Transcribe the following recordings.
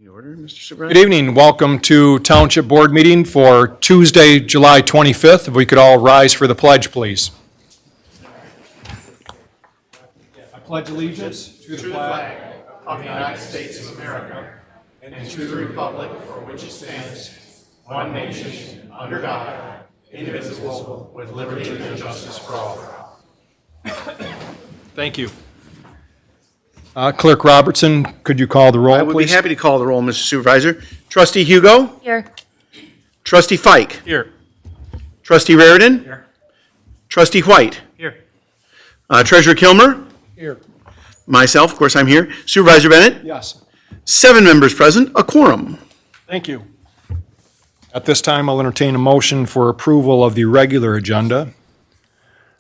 Order, Mr. Good Supervisor. evening. Welcome to Township Board meeting for Tuesday, July 25th. If we could all rise for the pledge, please. I pledge allegiance to the flag of the United States of America and to the republic for which it stands, one nation, under God, indivisible, with liberty and justice for all. Thank you. Clerk Robertson, could you call the roll, I would be please? happy to call the roll, Mr. Supervisor. Trustee Hugo? Here. Trustee Fike? Here. Trustee Raridan? Here. Trustee White? Here. Treasurer Kilmer? Here. Myself, of course, I'm here. Supervisor Bennett? Yes. 7 members present, a quorum. Thank you. At this time, I'll entertain a motion for approval of the regular agenda.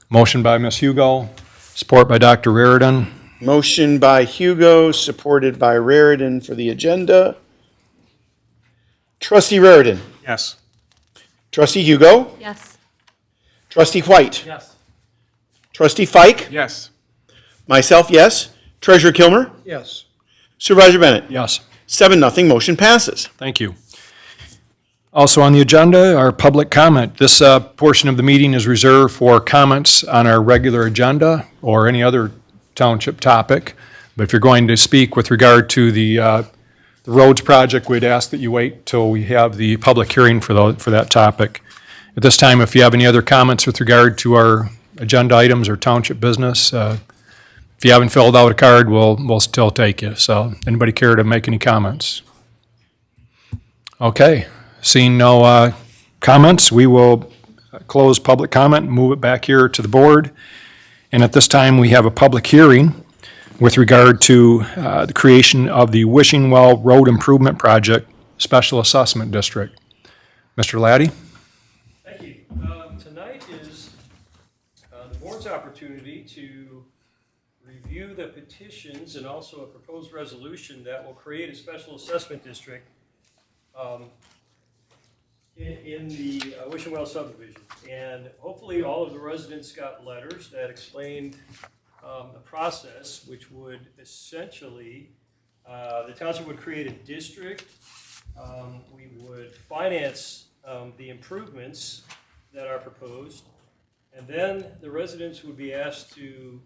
Motion by Ms. Hugo, support by Dr. Raridan. Motion by Hugo, supported by Raridan for the agenda. Trustee Raridan? Yes. Trustee Hugo? Yes. Trustee White? Yes. Trustee Fike? Yes. Myself, yes. Treasurer Kilmer? Yes. Supervisor Bennett? Yes. 7-0, motion passes. Thank you. Also on the agenda, our public comment. This portion of the meeting is reserved for comments on our regular agenda or any other township topic. But if you're going to speak with regard to the roads project, we'd ask that you wait till we have the public hearing for that topic. At this time, if you have any other comments with regard to our agenda items or township business, if you haven't filled out a card, we'll still take you. So anybody care to make any comments? Okay. Seeing no comments, we will close public comment and move it back here to the board. And at this time, we have a public hearing with regard to the creation of the Wishing Well Road Improvement Project Special Assessment District. Mr. Laddie? Thank you. Tonight is the board's opportunity to review the petitions and also a proposed resolution that will create a special assessment district in the Wishing Well subdivision. And hopefully all of the residents got letters that explained the process, which would essentially, the township would create a district. We would finance the improvements that are proposed. And then the residents would be asked to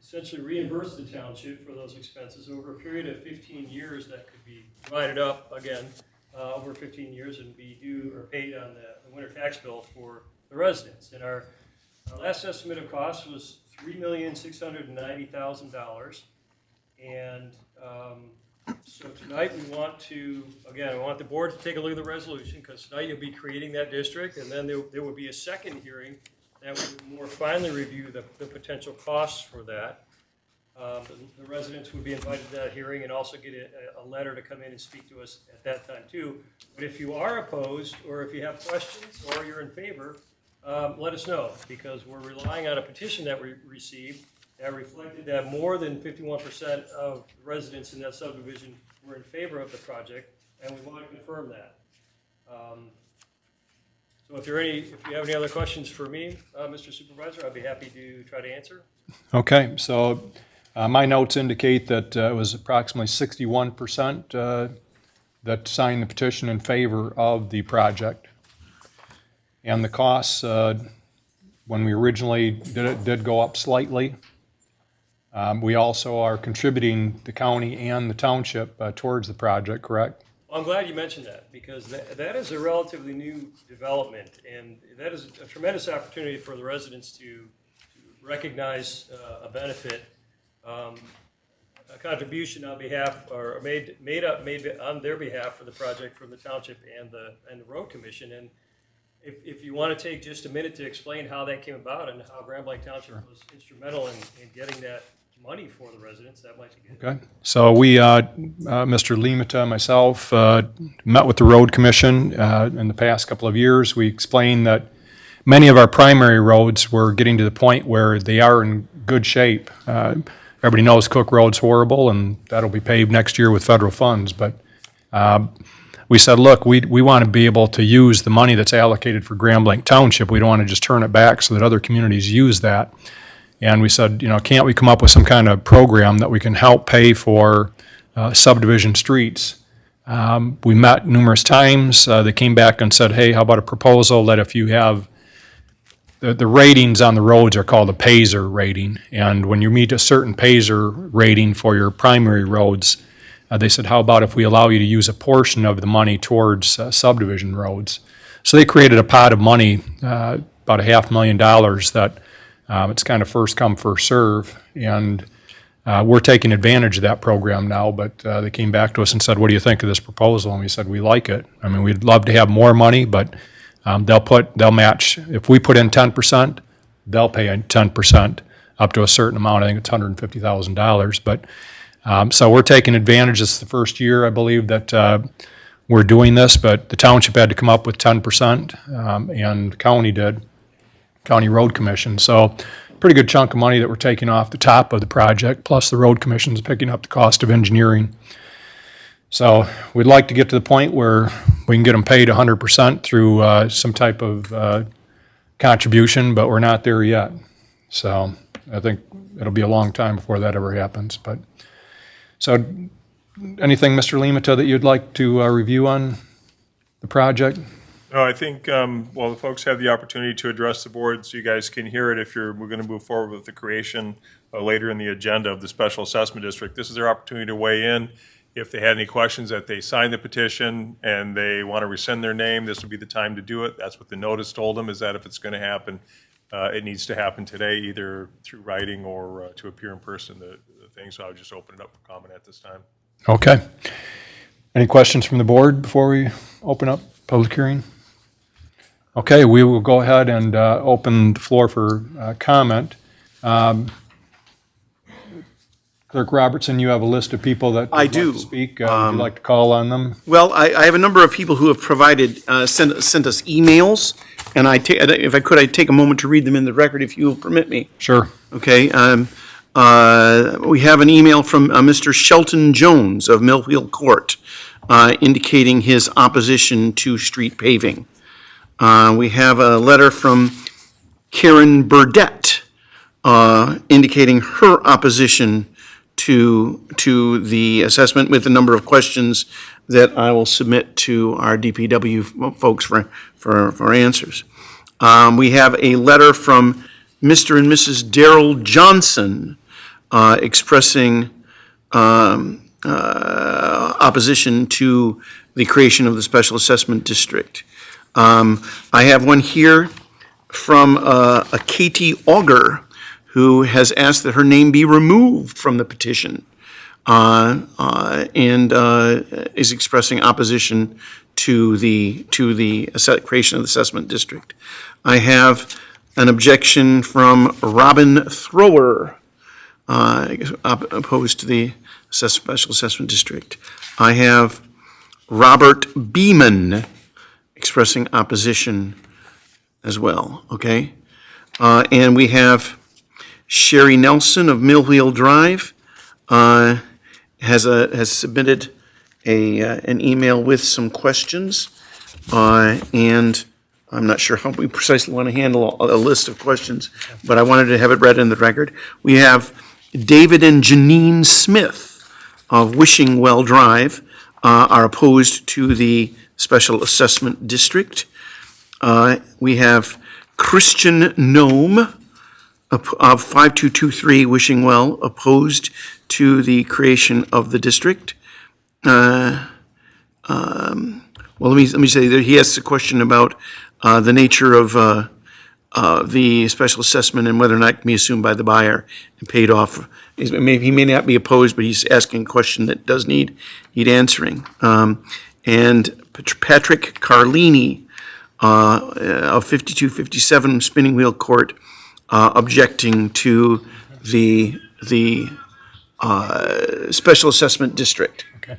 essentially reimburse the township for those expenses over a period of 15 years that could be divided up again over 15 years and be due or paid on the winter tax bill for the residents. And our last estimate of cost was $3,690,000. And so tonight we want to, again, I want the board to take a look at the resolution because tonight you'll be creating that district, and then there will be a second hearing that would more finally review the potential costs for that. The residents would be invited to that hearing and also get a letter to come in and speak to us at that time too. But if you are opposed, or if you have questions, or you're in favor, let us know, because we're relying on a petition that we received that reflected that more than 51% of residents in that subdivision were in favor of the project, and we want to confirm that. So if you have any other questions for me, Mr. Supervisor, I'd be happy to try to answer. Okay, so my notes indicate that it was approximately 61% that signed the petition in favor of the project. And the costs, when we originally did it, did go up slightly. We also are contributing the county and the township towards the project, correct? Well, I'm glad you mentioned that, because that is a relatively new development, and that is a tremendous opportunity for the residents to recognize a benefit, a contribution on behalf, or made on their behalf for the project from the township and the road commission. And if you want to take just a minute to explain how that came about and how Grand Blanc Township was instrumental in getting that money for the residents, that might be good. Okay, so we, Mr. Limita, myself, met with the road commission in the past couple of years. We explained that many of our primary roads were getting to the point where they are in good shape. Everybody knows Cook Road's horrible, and that'll be paved next year with federal funds. But we said, look, we want to be able to use the money that's allocated for Grand Blanc Township. We don't want to just turn it back so that other communities use that. And we said, can't we come up with some kind of program that we can help pay for subdivision streets. We met numerous times. They came back and said, hey, how about a proposal that if you have the ratings on the roads are called a PASER rating, and when you meet a certain PASER rating for your primary roads, they said, how about if we allow you to use a portion of the money towards subdivision roads? So they created a pot of money, about $500,000 that it's kind of first come, first serve, and we're taking advantage of that program now, but they came back to us and said, what do you think of this proposal? And we said, we like it. I mean, we'd love to have more money, but they'll match. If we put in 10%, they'll pay 10% up to a certain amount. I think it's $150,000. But so we're taking advantage. This is the first year, I believe, that we're doing this, but the township had to come up with 10%, and the county did, County Road Commission. So pretty good chunk of money that we're taking off the top of the project, plus the road commission's picking up the cost of engineering. So we'd like to get to the point where we can get them paid 100% through some type of contribution, but we're not there yet. So I think it'll be a long time before that ever happens. But so anything, Mr. Limata, that you'd like to review on the project? No, I think, well, the folks have the opportunity to address the board, so you guys can hear it if we're going to move forward with the creation later in the agenda of the Special Assessment District. This is their opportunity to weigh in. If they had any questions that they signed the petition and they want to rescind their name, this would be the time to do it. That's what the notice told them, is that if it's going to happen, it needs to happen today, either through writing or to appear in person, the thing. So I would just open it up for comment at this time. Okay. Any questions from the board before we open up public hearing? Okay, we will go ahead and open the floor for comment. Clerk Robertson, you have a list of people that would I like do. to speak. Would you like to call on them? Well, I have a number of people who have provided, sent us emails, and if I could, I'd take a moment to read them in the record, if you will permit me. Sure. Okay, we have an email from Mr. Shelton Jones of Mill Wheel Court, indicating his opposition to street paving. We have a letter from Karen Burdette, indicating her opposition to the assessment, with a number of questions that I will submit to our DPW folks for answers. We have a letter from Mr. and Mrs. Darrell Johnson, expressing opposition to the creation of the Special Assessment District. I have one here from a Katie Auger, who has asked that her name be removed from the petition, and is expressing opposition to the creation of the assessment district. I have an objection from Robin Thrower, opposed to the special assessment district. I have Robert Beeman expressing opposition as well, okay? And we have Sherry Nelson of Mill Wheel Drive, has submitted an email with some questions, and I'm not sure how we precisely want to handle a list of questions, but I wanted to have it read in the record. We have David and Janine Smith of Wishing Well Drive, are opposed to the Special Assessment District. We have Christian Nome of 5223 Wishing Well, opposed to the creation of the district. Well, let me say that he asks a question about the nature of the special assessment and whether or not it can be assumed by the buyer and paid off. He may not be opposed, but he's asking a question that does need answering. And Patrick Carlini of 5257 Spinning Wheel Court, objecting to the special assessment district. Okay.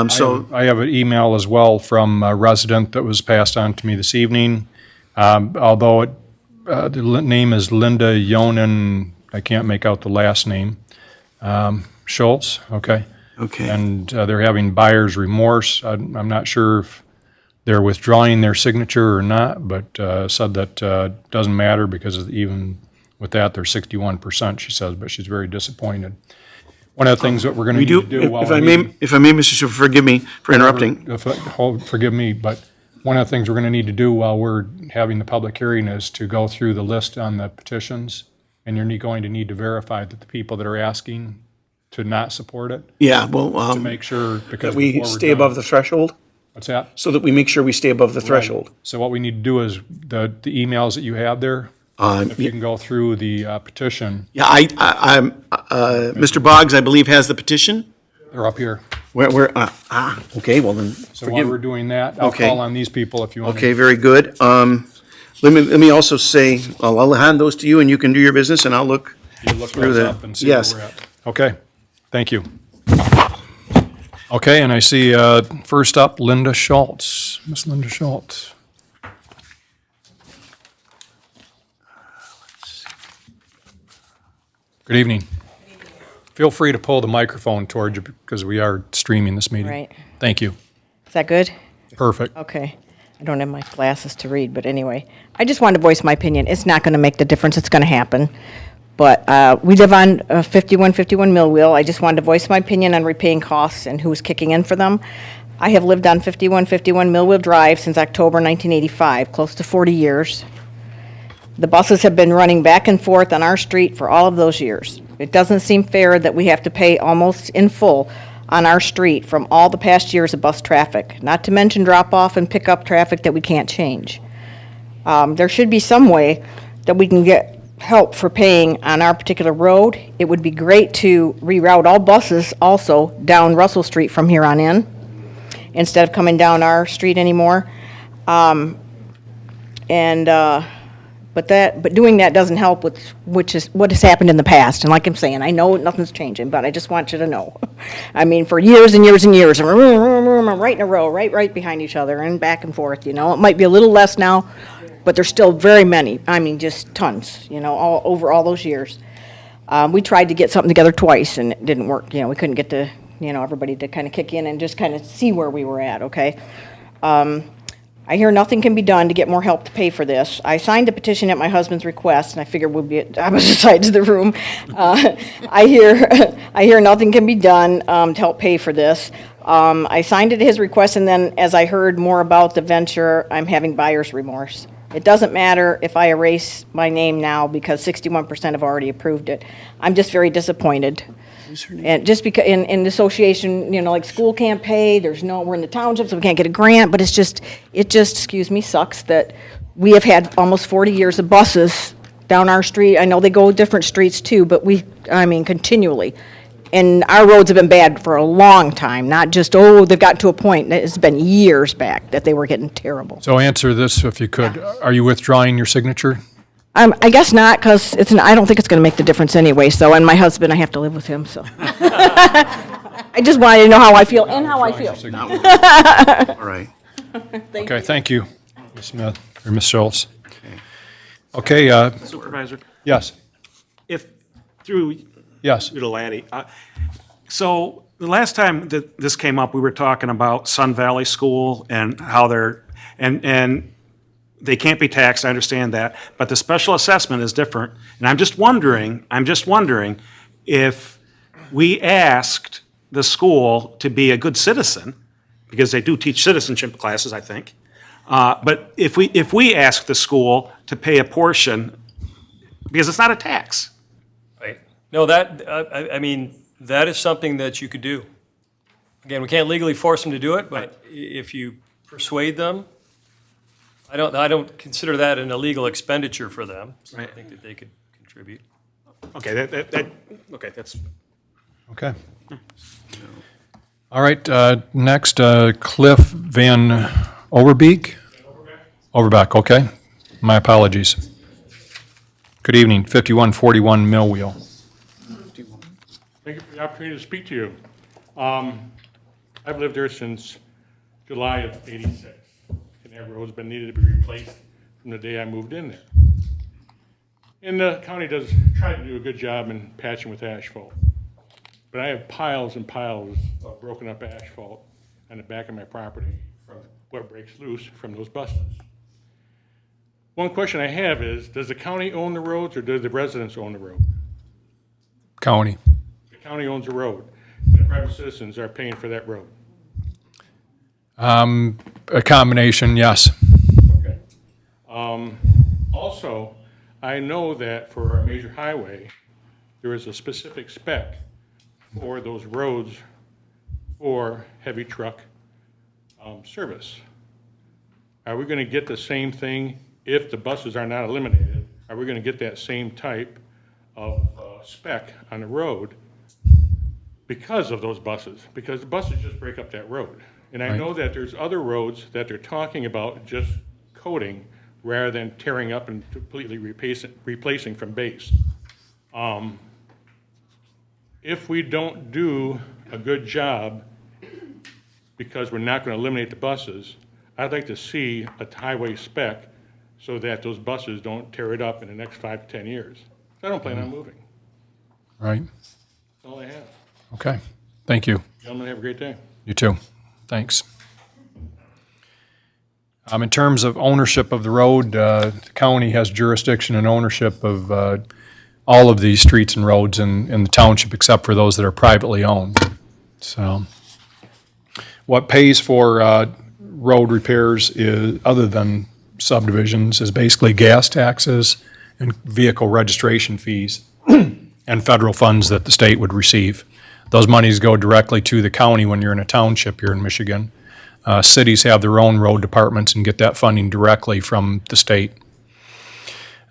So I have an email as well from a resident that was passed on to me this evening. Although the name is Linda Yonan, I can't make out the last name. Schultz, okay. okay. And they're having buyer's remorse. I'm not sure if they're withdrawing their signature or not, but said that doesn't matter because even with that, they're 61%, she says, but she's very disappointed. One of the things that we're going to We need do, to do while if we're I may, meeting. if I may, Mr. Schiff, forgive me for interrupting. Forgive me, but one of the things we're going to need to do while we're having the public hearing is to go through the list on the petitions, and you're going to need to verify that the people that are asking to not support it, Yeah, well, to make sure, because that we before we're stay above done. the threshold, What's that? so that we make sure we stay above the threshold. So what we need to do is, the emails that you have there, if you can go through the petition, Yeah, Mr. Boggs, I believe, has the petition. they're up here. Okay, well then, So while we're doing that, I'll Okay. call on these people if you want. okay, very good. Let me also say, I'll hand those to you and you can do your business and I'll look Look through those the, up and see where yes. we're at. Okay, thank you. Okay, and I see, first up, Linda Schultz. Miss Linda Schultz. Good evening. Feel free to pull the microphone towards you because we are streaming this meeting. Right. Thank you. Is that good? Perfect. Okay. I don't have my glasses to read, but anyway. I just wanted to voice my opinion. It's not going to make the difference. It's going to happen. But we live on 5151 Mill Wheel. I just wanted to voice my opinion on repaying costs and who's kicking in for them. I have lived on 5151 Mill Wheel Drive since October 1985, close to 40 years. The buses have been running back and forth on our street for all of those years. It doesn't seem fair that we have to pay almost in full on our street from all the past years of bus traffic, not to mention drop-off and pick-up traffic that we can't change. There should be some way that we can get help for paying on our particular road. It would be great to reroute all buses also down Russell Street from here on in, instead of coming down our street anymore. But doing that doesn't help with, which is what has happened in the past. And like I'm saying, I know nothing's changing, but I just want you to know. I mean, for years and years and years, right in a row, right behind each other and back and forth, you know. It might be a little less now, but there's still very many. I mean, just tons, you know, all over all those years. We tried to get something together twice and it didn't work. You know, we couldn't get to, you know, everybody to kind of kick in and just kind of see where we were at, okay? I hear nothing can be done to get more help to pay for this. I signed a petition at my husband's request, and I figured we'd be at opposite sides of the room. I hear nothing can be done to help pay for this. I signed it at his request, and then as I heard more about the venture, I'm having buyer's remorse. It doesn't matter if I erase my name now because 61% have already approved it. I'm just very disappointed. And just because in the association, you know, like school can't pay, we're in the township, so we can't get a grant, but it just, excuse me, sucks that we have had almost 40 years of buses down our street. I know they go different streets too, but continually. And our roads have been bad for a long time, not just, they've gotten to a point, it's been years back that they were getting terrible. So answer this if you could. Are you withdrawing your signature? I guess not, because I don't think it's going to make the difference anyway, so, and my husband, I have to live with him, so. I just wanted to know how I feel and how I feel. All right. Okay, thank you, Ms. Smith, or Ms. Schultz. Okay, Supervisor, yes, if, through yes. you to Laddie, so the last time that this came up, we were talking about Sun Valley School and how and they can't be taxed, I understand that, but the special assessment is different. And I'm just wondering if we asked the school to be a good citizen, because they do teach citizenship classes, I think. But if we ask the school to pay a portion, because it's not a tax. Right. No, I mean, that is something that you could do. Again, we can't legally force them to do it, but if you persuade them, I don't consider that an illegal expenditure for them. So I think that they could contribute. Okay, okay, that's. Okay. All right, next, Cliff Van Overbeek? Overbeck, okay. My apologies. Good evening, 5141 Mill Wheel. Thank you for the opportunity to speak to you. I've lived there since July of '86, and that road's been needed to be replaced from the day I moved in there. And the county does try to do a good job in patching with asphalt. But I have piles and piles of broken up asphalt on the back of my property from what breaks loose from those buses. One question I have is, does the county own the roads or do the residents own the road? County. The county owns a road, and the private citizens are paying for that road. A combination, yes. Okay. Also, I know that for our major highway, there is a specific spec for those roads for heavy truck service. Are we going to get the same thing if the buses are not eliminated? Are we going to get that same type of spec on the road because of those buses? Because the buses just break up that road. And I know that there's other roads that they're talking about just coating rather than tearing up and completely replacing from base. If we don't do a good job because we're not going to eliminate the buses, I'd like to see a highway spec so that those buses don't tear it up in the next 5 to 10 years. I don't plan on moving. Right. That's all I have. Okay. Thank you. Gentlemen, have a great day. You too. Thanks. In terms of ownership of the road, the county has jurisdiction and ownership of all of these streets and roads in the township except for those that are privately owned. So what pays for road repairs is, other than subdivisions, is basically gas taxes and vehicle registration fees and federal funds that the state would receive. Those monies go directly to the county when you're in a township here in Michigan. Cities have their own road departments and get that funding directly from the state.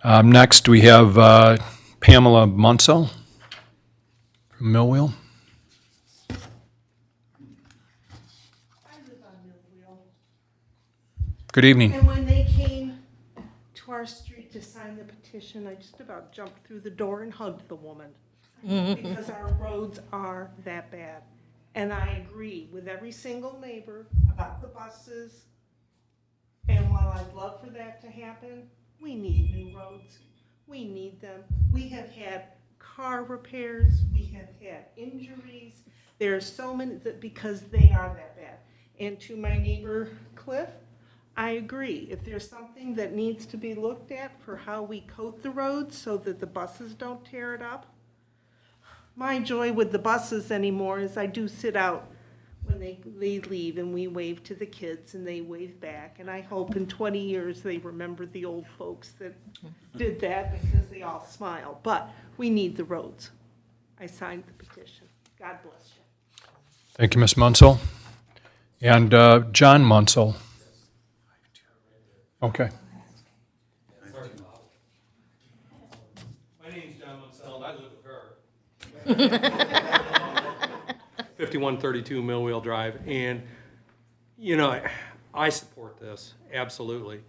Next, we have Pamela Munsell from Millwheel. I live on Millwheel, Good evening. and when they came to our street to sign the petition, I just about jumped through the door and hugged the woman. Because our roads are that bad. And I agree with every single neighbor about the buses. And while I'd love for that to happen, we need new roads. We need them. We have had car repairs, we have had injuries. There are so many, because they are that bad. And to my neighbor Cliff, I agree. If there's something that needs to be looked at for how we coat the roads so that the buses don't tear it up. My joy with the buses anymore is I do sit out when they leave and we wave to the kids and they wave back. And I hope in 20 years they remember the old folks that did that because they all smile. But we need the roads. I signed the petition. God bless you. Thank you, Ms. Munsell. And John Munsell. Okay. My name's John Munsell, and I live with her. 5132 Millwheel Drive, and, you know, I support this, absolutely.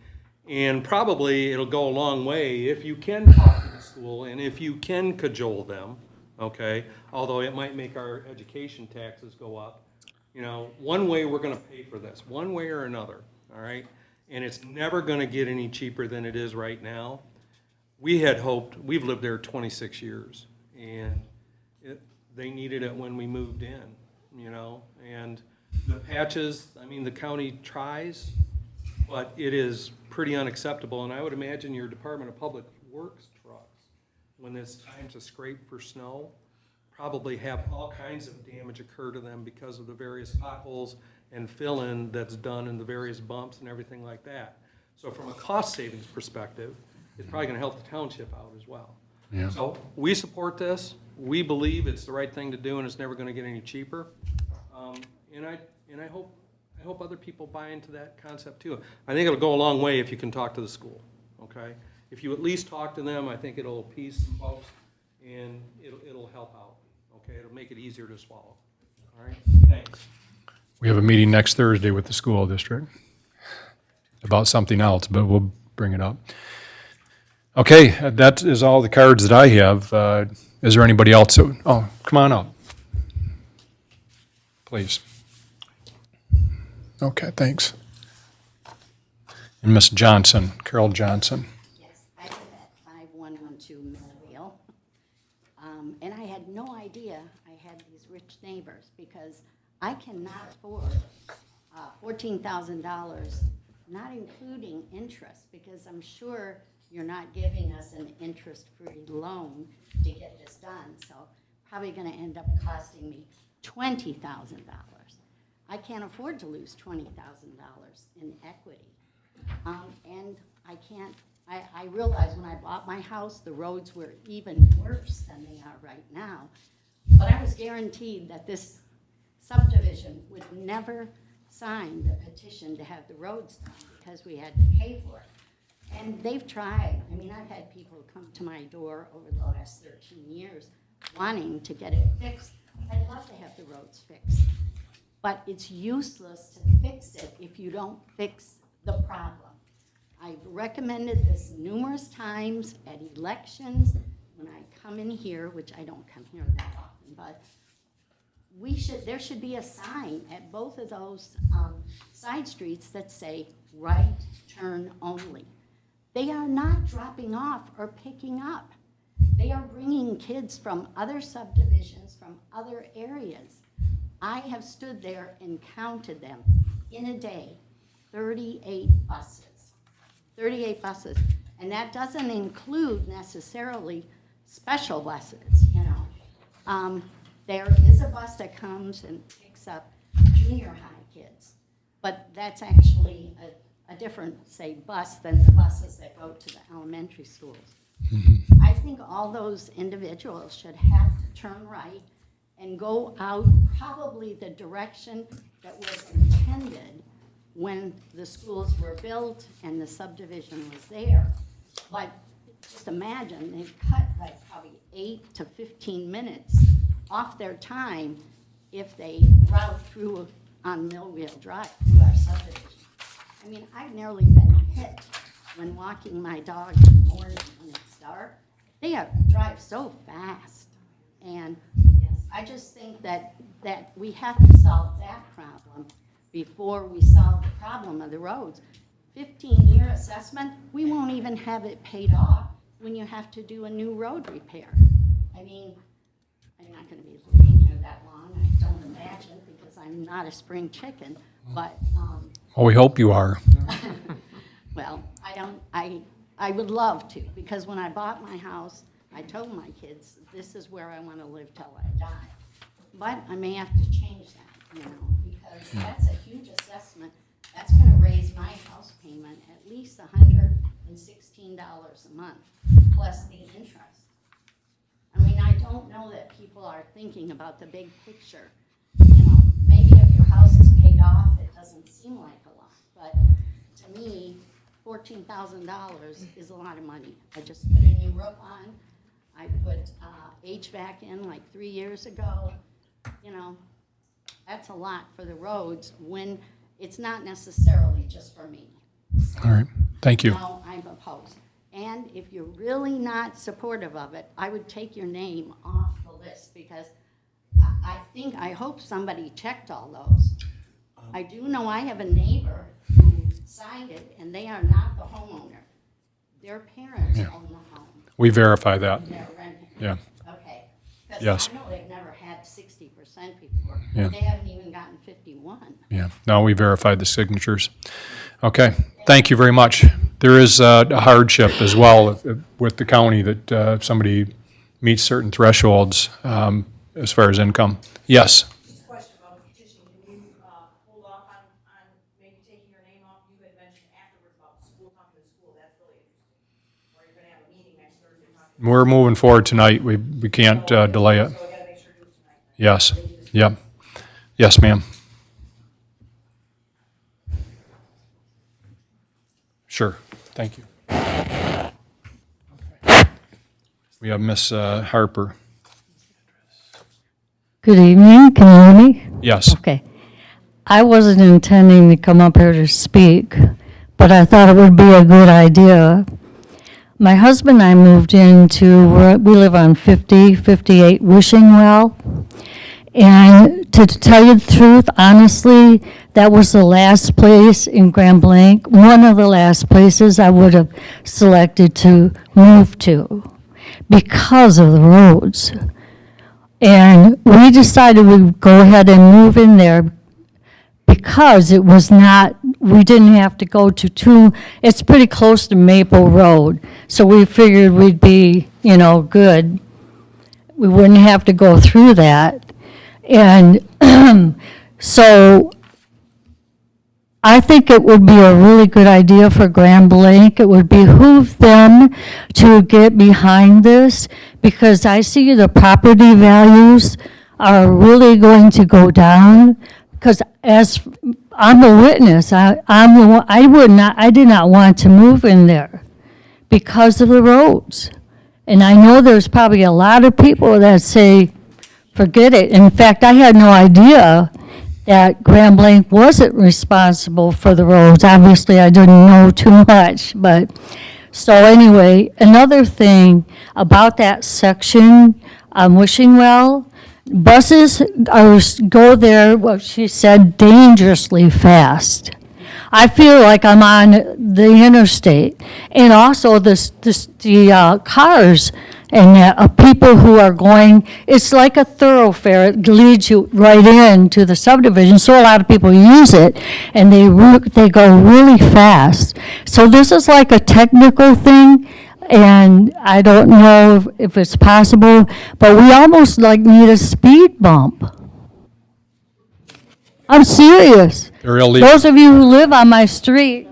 And probably it'll go a long way if you can talk to the school and if you can cajole them, okay? Although it might make our education taxes go up. You know, one way we're gonna pay for this, one way or another, all right? And it's never gonna get any cheaper than it is right now. We had hoped, we've lived there 26 years, and they needed it when we moved in, you know? And the patches, I mean, the county tries, but it is pretty unacceptable. And I would imagine your Department of Public Works trucks, when it's time to scrape for snow, probably have all kinds of damage occur to them because of the various potholes and fill-in that's done in the various bumps and everything like that. So from a cost savings perspective, it's probably gonna help the township out as well. Yeah. So we support this. We believe it's the right thing to do and it's never gonna get any cheaper. And I hope other people buy into that concept too. I think it'll go a long way if you can talk to the school, okay? If you at least talk to them, I think it'll appease some folks and it'll help out, okay? It'll make it easier to swallow, all right? Thanks. We have a meeting next Thursday with the school district about something else, but we'll bring it up. Okay, that is all the cards that I have. Is there anybody else? Oh, come on up. Please. Okay, thanks. And Miss Johnson, Carol Johnson. Yes, I live at 5112 Millwheel. And I had no idea I had these rich neighbors because I cannot afford $14,000, not including interest, because I'm sure you're not giving us an interest-free loan to get this done. So probably gonna end up costing me $20,000. I can't afford to lose $20,000 in equity. And I realized when I bought my house, the roads were even worse than they are right now. But I was guaranteed that this subdivision would never sign the petition to have the roads done because we had to pay for it. And they've tried. I mean, I've had people come to my door over the last 13 years wanting to get it fixed. I'd love to have the roads fixed. But it's useless to fix it if you don't fix the problem. I've recommended this numerous times at elections, when I come in here, which I don't come here that often, but there should be a sign at both of those side streets that say right turn only. They are not dropping off or picking up. They are bringing kids from other subdivisions, from other areas. I have stood there and counted them in a day, 38 buses. 38 buses, and that doesn't include necessarily special buses, you know. There is a bus that comes and picks up junior high kids, but that's actually a different, say, bus than the buses that go to the elementary schools. I think all those individuals should have to turn right and go out probably the direction that was intended when the schools were built and the subdivision was there. But just imagine, they've cut like probably 8 to 15 minutes off their time if they route through on Millwheel Drive through our subdivision. I mean, I've nearly been hit when walking my dog in the morning when it's dark. They drive so fast. And I just think that we have to solve that problem before we solve the problem of the roads. 15-year assessment, we won't even have it paid off when you have to do a new road repair. I mean, I'm not gonna be living here that long, I don't imagine, because I'm not a spring chicken, but, Well, we hope you are. well, I would love to, because when I bought my house, I told my kids, this is where I wanna live till I die. But I may have to change that, you know, because that's a huge assessment. That's gonna raise my house payment at least $116 a month, plus the interest. I mean, I don't know that people are thinking about the big picture. You know, maybe if your house is paid off, it doesn't seem like a lot, but to me, $14,000 is a lot of money. I just put a new roof on. I put HVAC in like 3 years ago. You know, that's a lot for the roads when it's not necessarily just for me. All right, thank you. No, I'm opposed. And if you're really not supportive of it, I would take your name off the list because I hope somebody checked all those. I do know I have a neighbor who signed it and they are not the homeowner. Their parents own the home. We verify that. They're renting. Yeah. Okay. 'Cause Yes. I know they've never had 60% before. Yeah. They haven't even gotten 51. Yeah, no, we verified the signatures. Okay, thank you very much. There is a hardship as well with the county that if somebody meets certain thresholds as far as income. Yes? Just a question about the petition. Can you hold off on maybe taking your name off? You had mentioned afterwards about school, talking to school. That's really interesting. Or you're going to have a meeting next Thursday talking. We're moving forward tonight. We can't delay it. So we got to make sure to do it tonight. Yes, yep. Yes, ma'am. Sure, thank you. We have Miss Harper. Good evening, can you hear me? Yes. Okay. I wasn't intending to come up here to speak, but I thought it would be a good idea. My husband and I moved we live on 58 Wishing Well. And to tell you the truth, honestly, that was the last place in Grand Blanc, one of the last places I would have selected to move to because of the roads. And we decided we'd go ahead and move in there because it was not, we didn't have to go to it's pretty close to Maple Road. So we figured we'd be, good. we wouldn't have to go through that. And so I think it would be a really good idea for Grand Blanc. It would behoove them to get behind this, because I see the property values are really going to go down. Because as I'm a witness, I did not want to move in there because of the roads. And I know there's probably a lot of people that say, forget it. In fact, I had no idea that Grand Blanc wasn't responsible for the roads. Obviously, I didn't know too much, but, so anyway, another thing about that section on Wishing Well, buses go there, what she said, dangerously fast. I feel like I'm on the interstate. And also the cars and people who are going, it's like a thoroughfare. It leads you right into the subdivision. So a lot of people use it, and they go really fast. So this is like a technical thing, and I don't know if it's possible, but we almost like need a speed bump. I'm serious. They're illegal. Those of you who live on my street,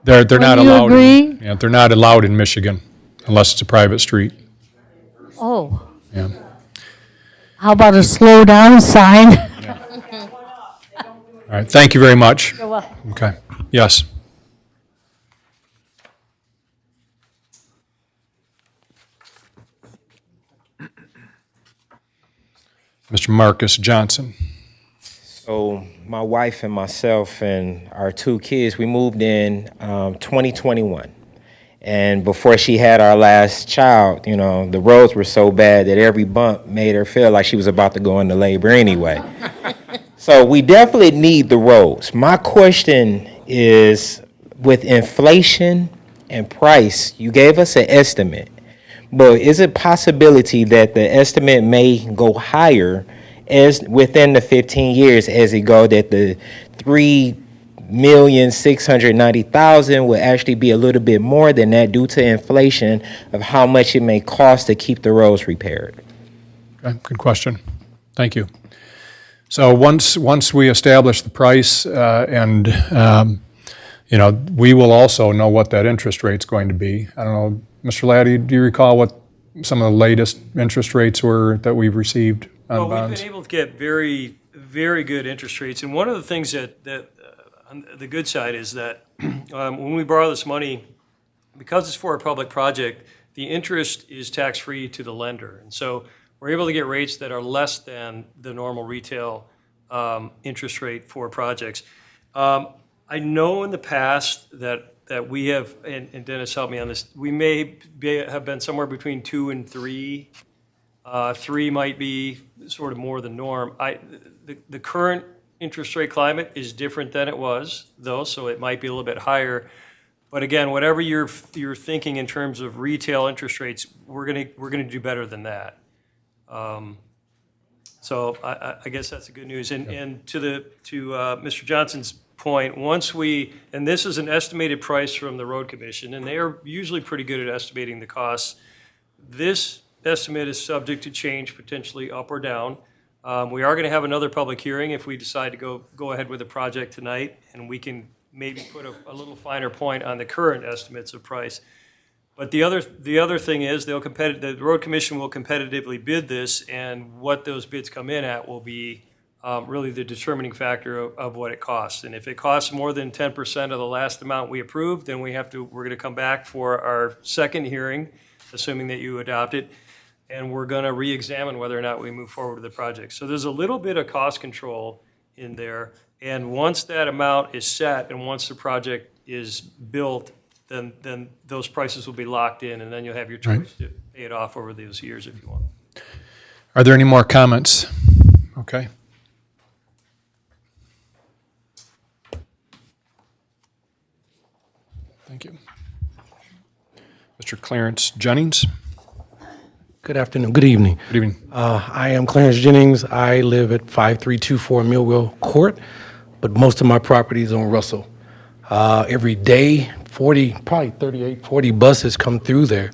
They're not Would you allowed. agree? Yeah, they're not allowed in Michigan unless it's a private street. oh, Yeah. how about a slow down sign? All right, thank you very much. You're welcome. Okay, yes. Mr. Marcus Johnson. So my wife and myself and our 2 kids, we moved in 2021. And before she had our last child, you know, the roads were so bad that every bump made her feel like she was about to go into labor anyway. So we definitely need the roads. My question is, with inflation and price, you gave us an estimate, but is it possibility that the estimate may go higher as within the 15 years as it go, that the 3,690,000 will actually be a little bit more than that due to inflation of how much it may cost to keep the roads repaired? Okay, good question. Thank you. So once we establish the price you know, we will also know what that interest rate's going to be. I don't know, Mr. Laddie, do you recall what some of the latest interest rates were that we've received on Well, bonds? we've been able to get very, very good interest rates. And one of the things that on the good side is that when we borrow this money, because it's for a public project, the interest is tax-free to the lender. And so we're able to get rates that are less than the normal retail interest rate for projects. I know in the past that we have, and Dennis helped me on this, we have been somewhere between 2 and 3. 3 might be sort of more the norm. The current interest rate climate is different than it was, though, so it might be a little bit higher. But again, whatever you're thinking in terms of retail interest rates, we're gonna do better than that. So I guess that's the good news. And to Mr. Johnson's point, and this is an estimated price from the Road Commission, and they are usually pretty good at estimating the costs. This estimate is subject to change, potentially up or down. We are going to have another public hearing if we decide to go ahead with the project tonight, and we can maybe put a little finer point on the current estimates of price. But the other thing is the Road Commission will competitively bid this, and what those bids come in at will be really the determining factor of what it costs. And if it costs more than 10% of the last amount we approved, then we're going to come back for our second hearing, assuming that you adopt it, and we're going to re-examine whether or not we move forward with the project. So there's a little bit of cost control in there, and once that amount is set and once the project is built, then those prices will be locked in, and then you'll have your choice to pay it off over those years if you want. Are there any more comments? Okay. Thank you. Mr. Clarence Jennings. Good afternoon, good evening. Good evening. I am Clarence Jennings. I live at 5324 Millwell Court, but most of my property is on Russell. Every day, 40 buses come through there.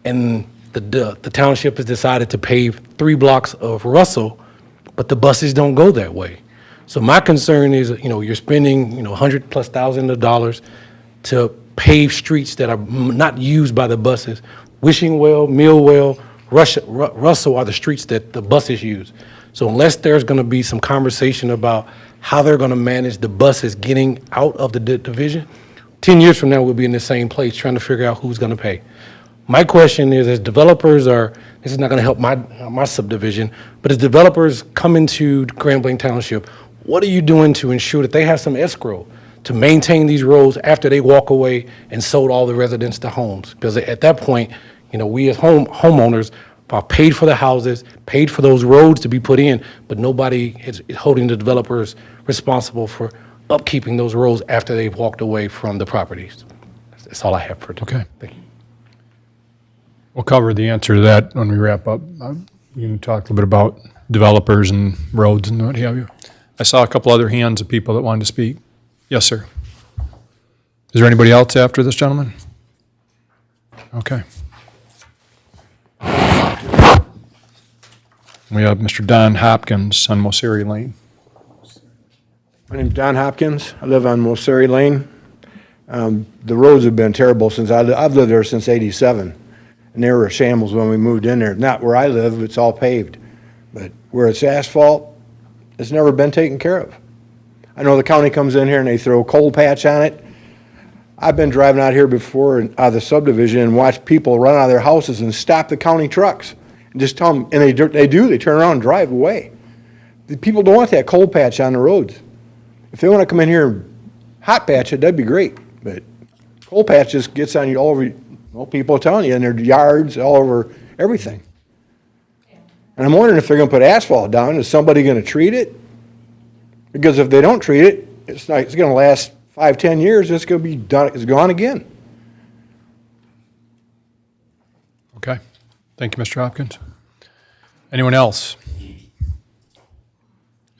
And the township has decided to pave 3 blocks of Russell, but the buses don't go that way. So my concern is, you're spending, $100,000+ of dollars to pave streets that are not used by the buses. Wishingwell, Millwell, Russell are the streets that the buses use. So unless there's going to be some conversation about how they're going to manage the buses getting out of the division, 10 years from now, we'll be in the same place trying to figure out who's going to pay. My question is, as developers this is not going to help my subdivision, but as developers come into Grand Blanc Township, what are you doing to ensure that they have some escrow to maintain these roads after they walk away and sold all the residents to homes? Because at that point, we as homeowners are paid for the houses, paid for those roads to be put in, but nobody is holding the developers responsible for upkeeping those roads after they've walked away from the properties. That's all I have for today. Okay. Thank you. We'll cover the answer to that when we wrap up. You can talk a little bit about developers and roads and what have you. I saw a couple other hands of people that wanted to speak. Yes, sir. Is there anybody else after this gentleman? Okay. We have Mr. Don Hopkins on Moseri Lane. My name's Don Hopkins. I live on Moseri Lane. The roads have been terrible since I've lived there since '87, and they were a shambles when we moved in there. Not where I live, it's all paved, but where it's asphalt, it's never been taken care of. I know the county comes in here and they throw a cold patch on it. I've been driving out here before out of the subdivision and watched people run out of their houses and stop the county trucks and just tell them, and they turn around and drive away. The people don't want that cold patch on the roads. If they want to come in here and hot patch it, that'd be great. But cold patch just gets on you all over, people are telling you, in their yards, all over everything. And I'm wondering if they're going to put asphalt down, is somebody going to treat it? Because if they don't treat it, it's going to last 5-10 years, it's going to be done, it's gone again. Okay. Thank you, Mr. Hopkins. Anyone else?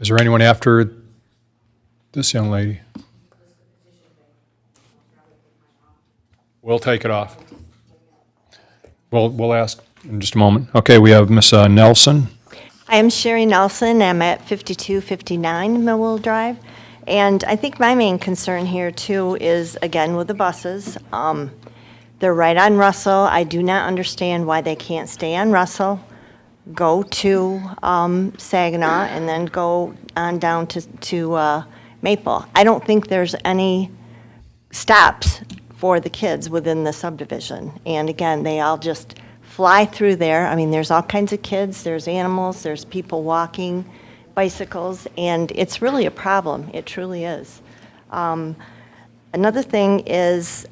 Is there anyone after this young lady? We'll take it off. We'll ask in just a moment. Okay, we have Miss Nelson. I'm Sherry Nelson. I'm at 5259 Millwall Drive. And I think my main concern here too is, again, with the buses. They're right on Russell. I do not understand why they can't stay on Russell, go to Saginaw, and then go on down to Maple. I don't think there's any stops for the kids within the subdivision. And again, they all just fly through there. I mean, there's all kinds of kids, there's animals, there's people walking, bicycles, and it's really a problem. It truly is. Another thing is,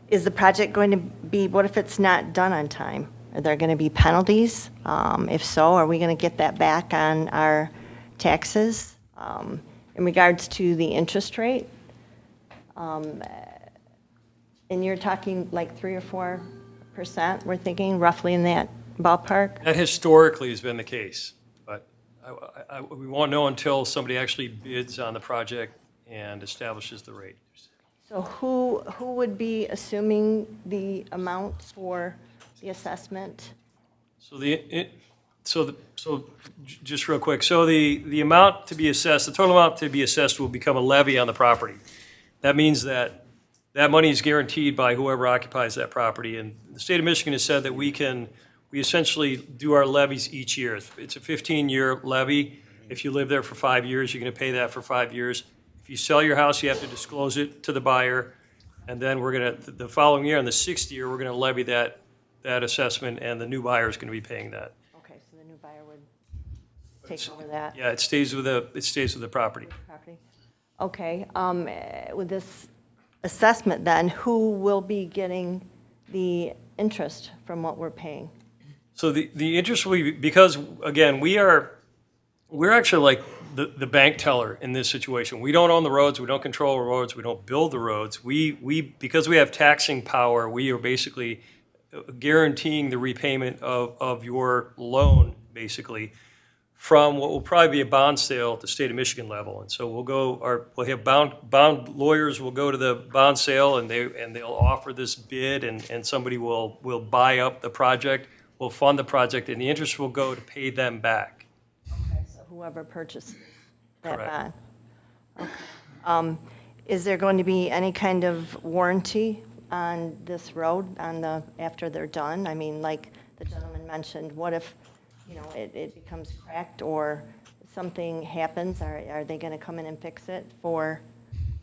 is the project going to be, what if it's not done on time? Are there going to be penalties? If so, are we going to get that back on our taxes? In regards to the interest rate, and you're talking like 3 or 4%, we're thinking roughly in that ballpark? That historically has been the case, but we won't know until somebody actually bids on the project and establishes the rate. So who would be assuming the amount for the assessment? So just real quick, so the amount to be assessed, the total amount to be assessed will become a levy on the property. That means that money is guaranteed by whoever occupies that property. And the state of Michigan has said that we essentially do our levies each year. It's a 15-year levy. If you live there for 5 years, you're going to pay that for 5 years. If you sell your house, you have to disclose it to the buyer. And then the following year, in the 6th year, we're going to levy that assessment, and the new buyer is going to be paying that. Okay, so the new buyer would take over that? Yeah, it stays with the property. Okay, with this assessment then, who will be getting the interest from what we're paying? So the interest will be, because again, we're actually like the bank teller in this situation. We don't own the roads, we don't control the roads, we don't build the roads. Because we have taxing power, we are basically guaranteeing the repayment of your loan, basically, from what will probably be a bond sale at the state of Michigan level. And so we'll have bond lawyers will go to the bond sale, and they'll offer this bid, and somebody will buy up the project, will fund the project, and the interest will go to pay them back. Okay, so whoever purchased that Correct. bond. Okay. Is there going to be any kind of warranty on this road after they're done? I mean, like the gentleman mentioned, what if, it becomes cracked or something happens? Are they going to come in and fix it for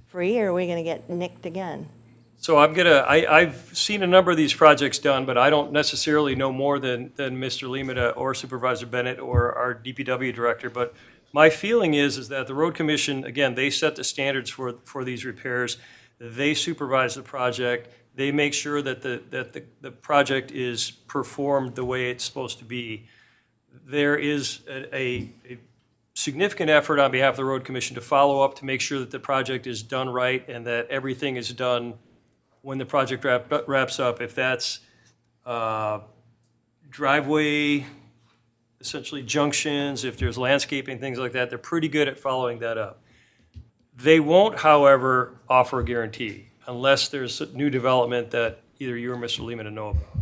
free, or are we going to get nicked again? So I've seen a number of these projects done, but I don't necessarily know more than Mr. Limita or Supervisor Bennett or our DPW director. But my feeling is that the road commission, again, they set the standards for these repairs. They supervise the project. They make sure that the project is performed the way it's supposed to be. There is a significant effort on behalf of the road commission to follow up to make sure that the project is done right and that everything is done when the project wraps up. If that's driveway, essentially junctions, if there's landscaping, things like that, they're pretty good at following that up. They won't, however, offer a guarantee unless there's new development that either you or Mr. Lehman know about.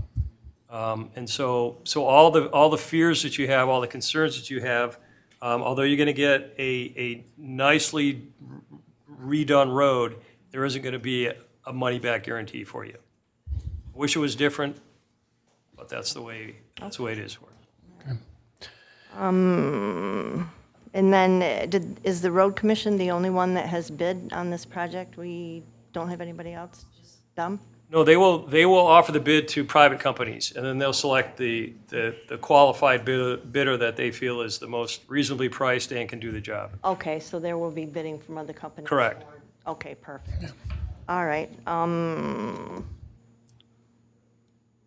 And so all the fears that you have, all the concerns that you have, although you're going to get a nicely redone road, there isn't going to be a money-back guarantee for you. I wish it was different, but that's the way it is for it. And then is the road commission the only one that has bid on this project? We don't have anybody else, just them? No, they will offer the bid to private companies, and then they'll select the qualified bidder that they feel is the most reasonably priced and can do the job. Okay, so there will be bidding from other companies? Correct. Okay, perfect. All right.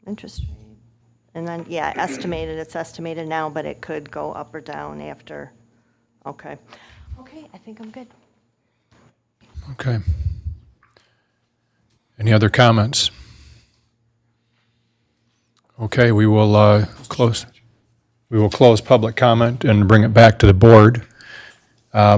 Interest rate. And then, yeah, it's estimated now, but it could go up or down after. Okay. Okay, I think I'm good. Okay. Any other comments? Okay, we will close. We will close public comment and bring it back to the board. I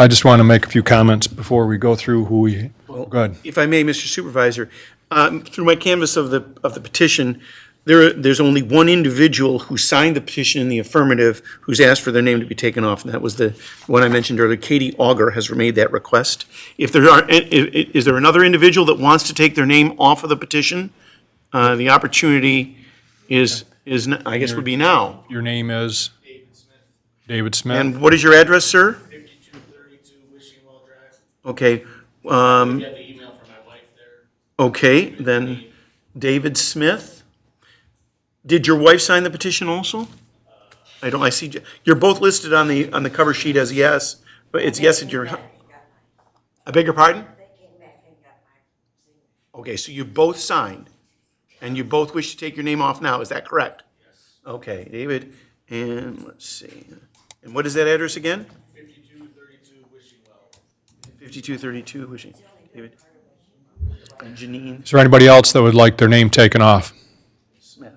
just want to make a few comments before we go through who we. Go ahead. If I may, Mr. Supervisor, through my canvass of the petition, there's only one individual who signed the petition in the affirmative who's asked for their name to be taken off, and that was the one I mentioned earlier. Katie Auger has made that request. Is there another individual that wants to take their name off of the petition? The opportunity I guess would be now. Your name is? David Smith. And what is your address, sir? 5232 Wishing Well Drive. Okay. You got the email from my wife there. Okay, then David Smith. Did your wife sign the petition also? I see, you're both listed on the cover sheet as yes, but it's yes at your, I beg your pardon? Okay, so you both signed, and you both wish to take your name off now, is that correct? Yes. Okay, David, and let's see, and what is that address again? 5232 Wishing Well. 5232 Wishing, David. And Janine Is there anybody else that would like their name taken off? Smith.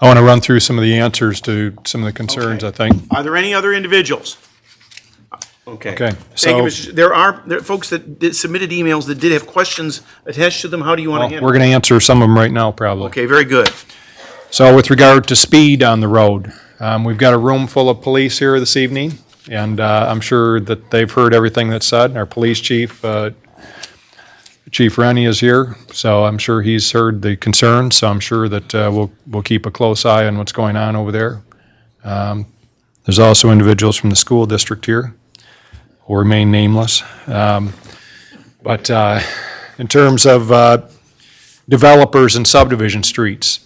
I want to run through some of the answers to some of the concerns, Okay. I think. Are there any other individuals? Okay. Okay, Thank you, so- Mr. There are folks that submitted emails that did have questions attached to them. How do you want to Well, handle we're it? going to answer some of them right now, probably. Okay, very good. So with regard to speed on the road, we've got a room full of police here this evening, and I'm sure that they've heard everything that's said. Our police chief, Chief Rennie is here, so I'm sure he's heard the concerns, so I'm sure that we'll keep a close eye on what's going on over there. There's also individuals from the school district here who remain nameless. But in terms of developers and subdivision streets,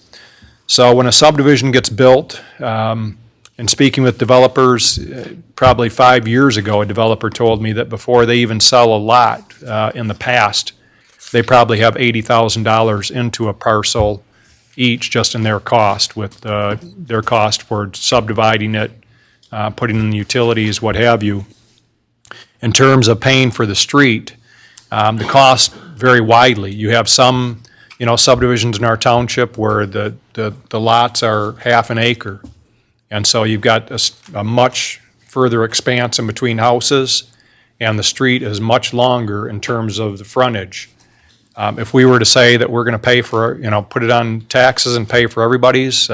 so when a subdivision gets built, and speaking with developers, probably 5 years ago, a developer told me that before they even sell a lot in the past, they probably have $80,000 into a parcel each just in their cost, with their cost for subdividing it, putting in the utilities, what have you. In terms of paying for the street, the costs vary widely. You have some, subdivisions in our township where the lots are half an acre, And so you've got a much further expanse in between houses, and the street is much longer in terms of the frontage. If we were to say that we're going to pay for, put it on taxes and pay for everybody's,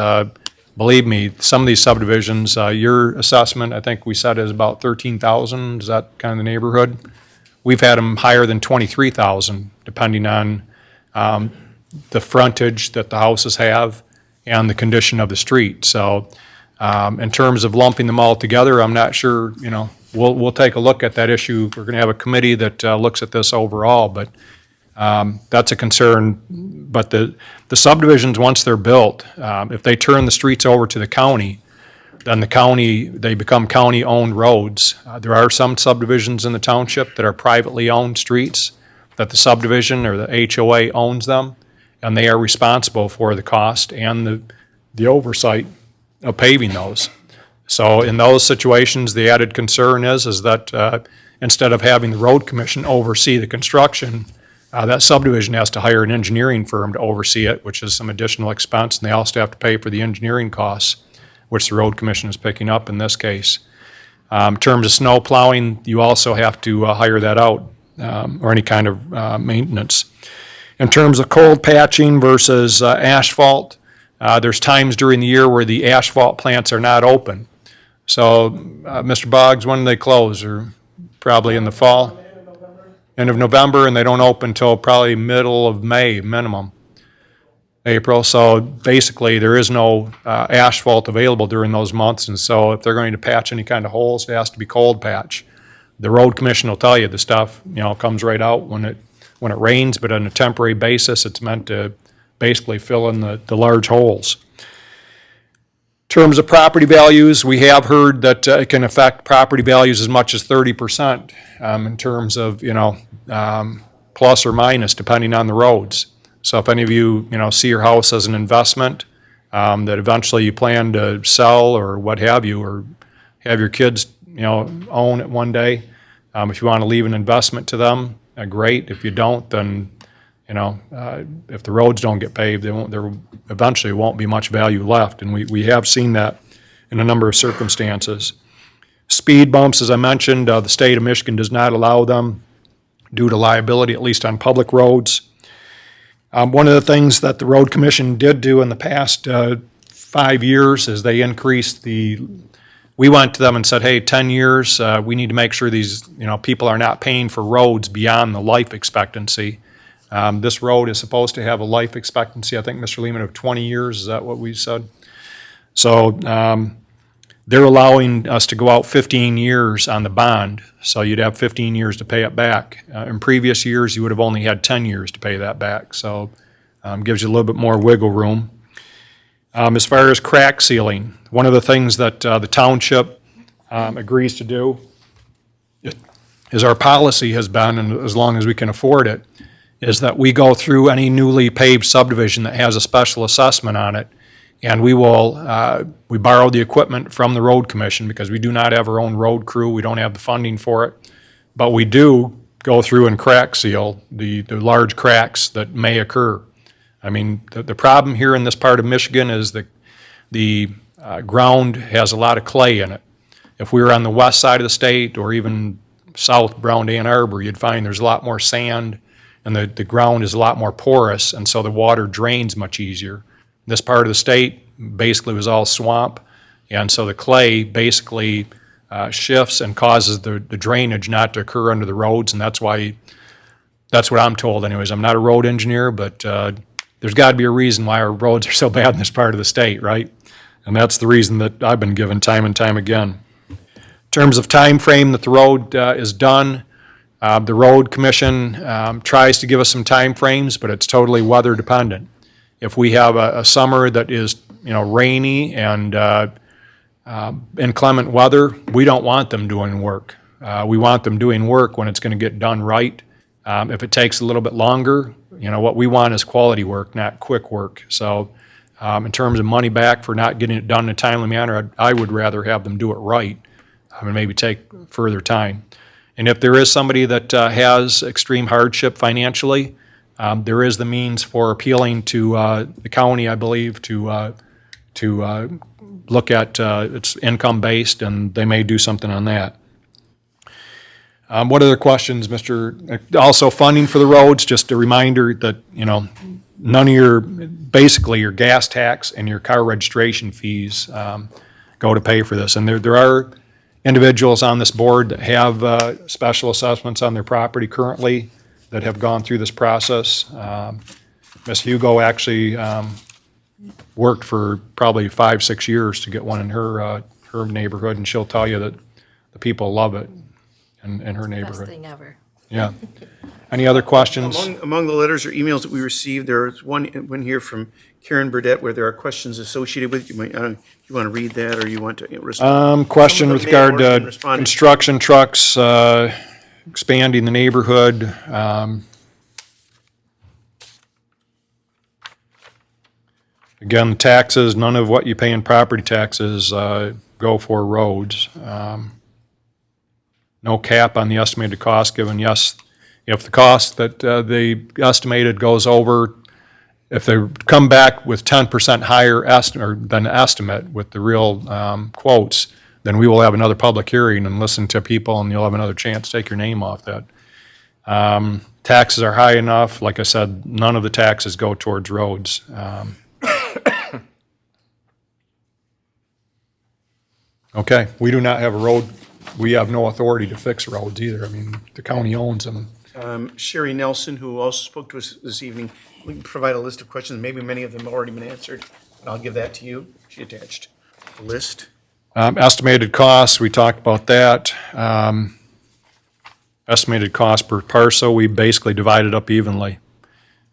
believe me, some of these subdivisions, your assessment, I think we said is about 13,000. Is that kind of the neighborhood? We've had them higher than 23,000, depending on the frontage that the houses have and the condition of the street. So in terms of lumping them all together, I'm not sure, we'll take a look at that issue. We're going to have a committee that looks at this overall, but that's a concern. But the subdivisions, once they're built, if they turn the streets over to the county, then they become county-owned roads. There are some subdivisions in the township that are privately owned streets, that the subdivision or the HOA owns them, and they are responsible for the cost and the oversight of paving those. So in those situations, the added concern is that instead of having the road commission oversee the construction, that subdivision has to hire an engineering firm to oversee it, which is some additional expense, and they also have to pay for the engineering costs, which the road commission is picking up in this case. In terms of snow plowing, you also have to hire that out, or any kind of maintenance. In terms of cold patching versus asphalt, there's times during the year where the asphalt plants are not open. So, Mr. Boggs, when do they close? Or probably in the fall? End of November, and they don't open until probably middle of May, minimum. April. So basically, there is no asphalt available during those months, and so if they're going to patch any kind of holes, it has to be cold patch. The road commission will tell you the stuff, comes right out when it rains, but on a temporary basis, it's meant to basically fill in the large holes. In terms of property values, we have heard that it can affect property values as much as 30% in terms of, plus or minus, depending on the roads. So if any of you, see your house as an investment that eventually you plan to sell or what have you, or have your kids, own it one day, if you want to leave an investment to them, great. If you don't, then, if the roads don't get paved, there eventually won't be much value left. And we have seen that in a number of circumstances. Speed bumps, as I mentioned, the state of Michigan does not allow them due to liability, at least on public roads. One of the things that the Road Commission did do in the past 5 years is they increased we went to them and said, hey, 10 years, we need to make sure these, people are not paying for roads beyond the life expectancy. This road is supposed to have a life expectancy, I think, Mr. Lehman, of 20 years. Is that what we said? So they're allowing us to go out 15 years on the bond, so you'd have 15 years to pay it back. In previous years, you would have only had 10 years to pay that back, so gives you a little bit more wiggle room. As far as crack sealing, one of the things that the township agrees to do is our policy has been, and as long as we can afford it, is that we go through any newly paved subdivision that has a special assessment on it, and we borrow the equipment from the road commission because we do not have our own road crew. We don't have the funding for it. But we do go through and crack seal the large cracks that may occur. I mean, the problem here in this part of Michigan is the ground has a lot of clay in it. If we were on the west side of the state or even south Brown Ann Arbor, you'd find there's a lot more sand and the ground is a lot more porous, and so the water drains much easier. This part of the state basically was all swamp, and so the clay basically shifts and causes the drainage not to occur under the roads, and that's what I'm told anyways. I'm not a road engineer, but there's got to be a reason why our roads are so bad in this part of the state, right? And that's the reason that I've been given time and time again. In terms of time frame that the road is done, the road commission tries to give us some time frames, but it's totally weather dependent. If we have a summer that is, rainy and inclement weather, we don't want them doing work. We want them doing work when it's going to get done right. If it takes a little bit longer, what we want is quality work, not quick work. So in terms of money back for not getting it done in a timely manner, I would rather have them do it right and maybe take further time. And if there is somebody that has extreme hardship financially, there is the means for appealing to the county, I believe, to look at, it's income-based, and they may do something on that. What other questions, Mr.? Also, funding for the roads, just a reminder that, none of your, basically your gas tax and your car registration fees go to pay for this. And there are individuals on this board that have special assessments on their property currently that have gone through this process. Ms. Hugo actually worked for probably 5-6 years to get one in her neighborhood, and she'll tell you that the people love it in her neighborhood. Best thing ever. Yeah. Any other questions? Among the letters or emails that we received, there is one here from Karen Burdette where there are questions associated with it. You might, I don't know, you want to read that, or you want to respond? Question Some with of them may have regard already been to responded construction trucks, expanding the neighborhood. Again, taxes, none of what you pay in property taxes go for roads. No cap on the estimated cost given, yes, if the cost that they estimated goes over, if they come back with 10% higher than estimate with the real quotes, then we will have another public hearing and listen to people, and you'll have another chance to take your name off that. Taxes are high enough. Like I said, none of the taxes go towards roads. Okay, we do not have a road, we have no authority to fix roads either. I mean, the county owns them. Sherry Nelson, who also spoke to us this evening, we can provide a list of questions. Maybe many of them have already been answered. And I'll give that to you. She attached a list. Estimated costs, we talked about that. Estimated cost per parcel, we basically divided up evenly.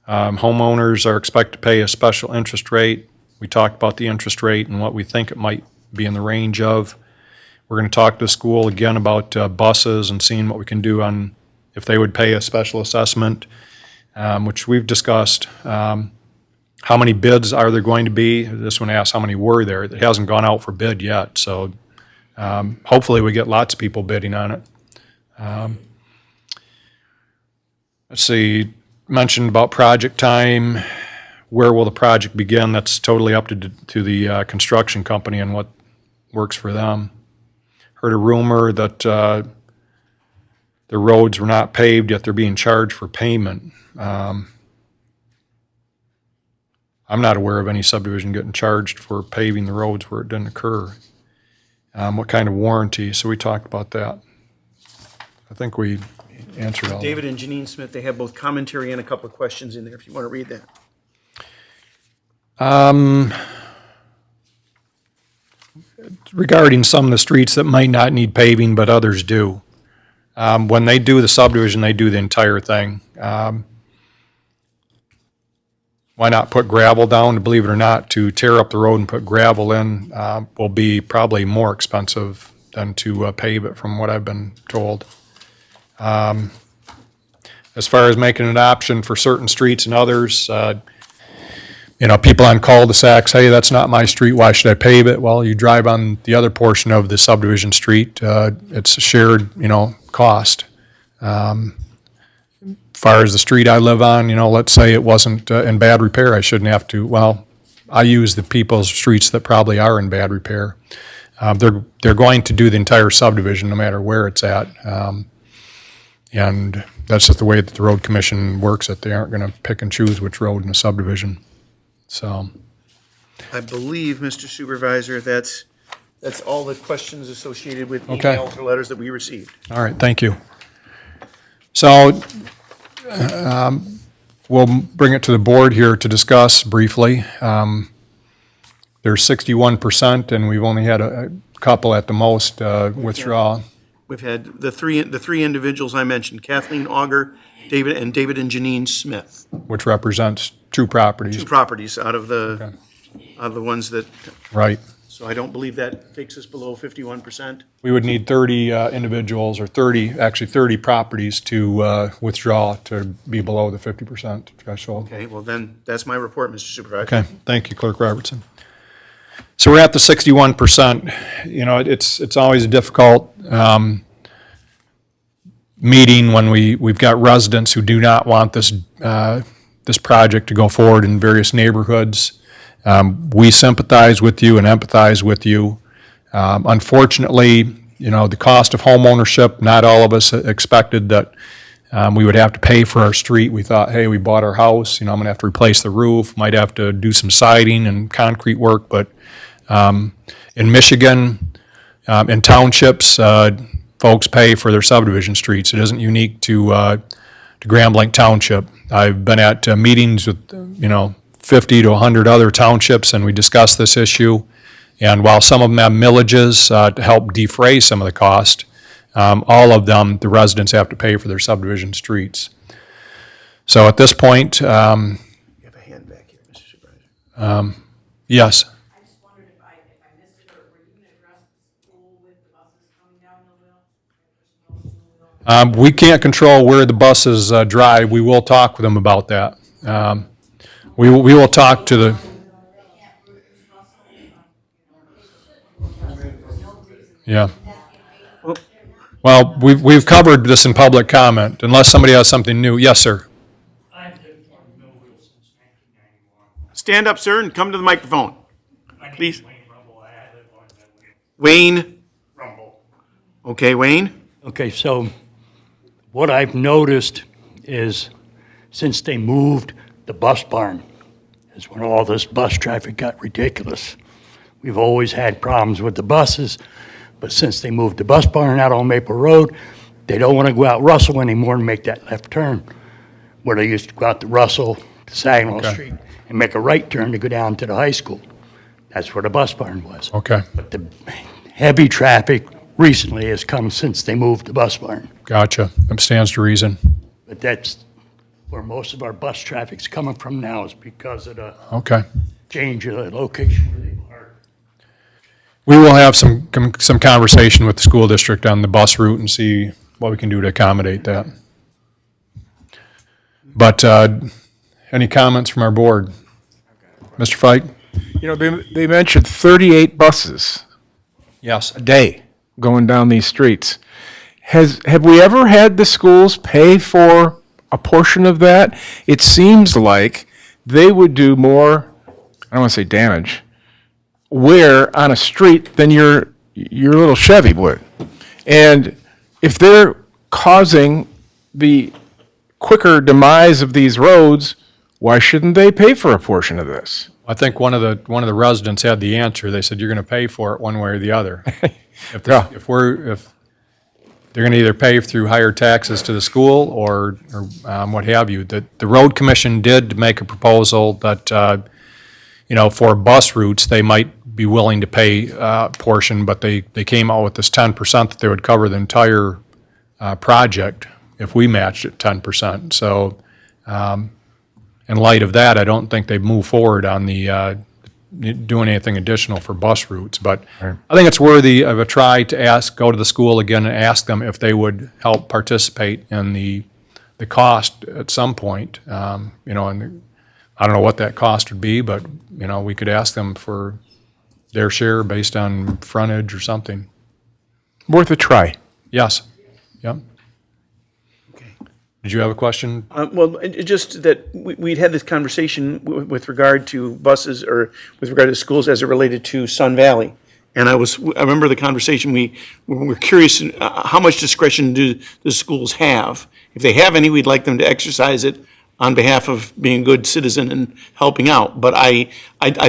Homeowners are expected to pay a special interest rate. We talked about the interest rate and what we think it might be in the range of. We're going to talk to the school again about buses and seeing what we can do on if they would pay a special assessment, which we've discussed. How many bids are there going to be? This one asks how many were there. It hasn't gone out for bid yet, so hopefully we get lots of people bidding on it. Let's see, mentioned about project time. Where will the project begin? That's totally up to the construction company and what works for them. Heard a rumor that the roads were not paved, yet they're being charged for payment. I'm not aware of any subdivision getting charged for paving the roads where it didn't occur. What kind of warranty? So we talked about that. I think we answered all. David and Janine Smith, they have both commentary and a couple of questions in there, if you want to read that. Regarding some of the streets that might not need paving, but others do. When they do the subdivision, they do the entire thing. Why not put gravel down? Believe it or not, to tear up the road and put gravel in will be probably more expensive than to pave it, from what I've been told. As far as making an option for certain streets and others, people on cul-de-sacs, hey, that's not my street, why should I pave it? Well, you drive on the other portion of the subdivision street, it's a shared, cost. As far as the street I live on, let's say it wasn't in bad repair, I shouldn't have to, well, I use the people's streets that probably are in bad repair. They're going to do the entire subdivision no matter where it's at. And that's just the way that the road commission works, that they aren't going to pick and choose which road in a subdivision. So, I believe, Mr. Supervisor, that's all the questions associated with Okay. emails or letters that we received. all right, thank you. So, we'll bring it to the board here to discuss briefly. There's 61%, and we've only had a couple at the most withdraw. We've had the three individuals I mentioned, Kathleen Auger, David and Janine Smith. Which represents two properties. Two properties out of the ones that. Right. So I don't believe that takes us below 51%. We would need 30 individuals, or 30 properties to withdraw to be below the 50% threshold. Okay, well then, that's my report, Mr. Supervisor. Okay, thank you, Clerk Robertson. So we're at the 61%. It's always a difficult meeting when we've got residents who do not want this project to go forward in various neighborhoods. We sympathize with you and empathize with you. Unfortunately, the cost of home ownership, not all of us expected that we would have to pay for our street. We thought, hey, we bought our house, I'm going to have to replace the roof, might have to do some siding and concrete work, but in Michigan, in townships, folks pay for their subdivision streets. It isn't unique to Grand Blanc Township. I've been at meetings with, 50 to 100 other townships, and we discussed this issue. And while some of them have millages to help defray some of the cost, all of them, the residents have to pay for their subdivision streets. So at this point, You have a hand back here, Mr. Supervisor. yes. I just wondered if I missed it, or were you gonna address the school with the buses coming down Millville? We can't control where the buses drive. We will talk with them about that. We will talk to the. Yeah. Well, we've covered this in public comment, unless somebody has something new. Yes, sir. I've lived on Millville since 1991. Stand up, sir, and come to the microphone. My name Please. is Wayne Rumble. I live on Millville. Wayne? Rumble. Okay, Wayne? Okay, so what I've noticed is since they moved the bus barn, is when all this bus traffic got ridiculous. We've always had problems with the buses, but since they moved the bus barn out on Maple Road, they don't want to go out Russell anymore and make that left turn, where they used to go out to Russell, to Saginaw Okay. Street, and make a right turn to go down to the high school. That's where the bus barn was. Okay, But the heavy traffic recently has come since they moved the bus barn. gotcha. That stands to reason. But that's where most of our bus traffic's coming from now, is because of the Okay. change of the location where they park. We will have some conversation with the school district on the bus route and see what we can do to accommodate that. But any comments from our board? Mr. Fike? They mentioned 38 buses Yes. a day going down these streets. Have we ever had the schools pay for a portion of that? It seems like they would do more, I don't want to say damage, wear on a street than your little Chevy would. And if they're causing the quicker demise of these roads, why shouldn't they pay for a portion of this? I think one of the residents had the answer. They said, you're going to pay for it one way or the other. If they're going to either pay through higher taxes to the school or what have you. The road commission did make a proposal that, for bus routes, they might be willing to pay a portion, but they came out with this 10% that they would cover the entire project if we matched it 10%. So in light of that, I don't think they've moved forward on the doing anything additional for bus routes. But I think it's worthy of a try to go to the school again and ask them if they would help participate in the cost at some point. And I don't know what that cost would be, but, we could ask them for their share based on frontage or something. Worth a try. Yes. Yep. Did you have a question? Well, just that we'd had this conversation with regard to buses or with regard to schools as it related to Sun Valley. And I remember the conversation, we were curious, how much discretion do the schools have? If they have any, we'd like them to exercise it on behalf of being a good citizen and helping out. But I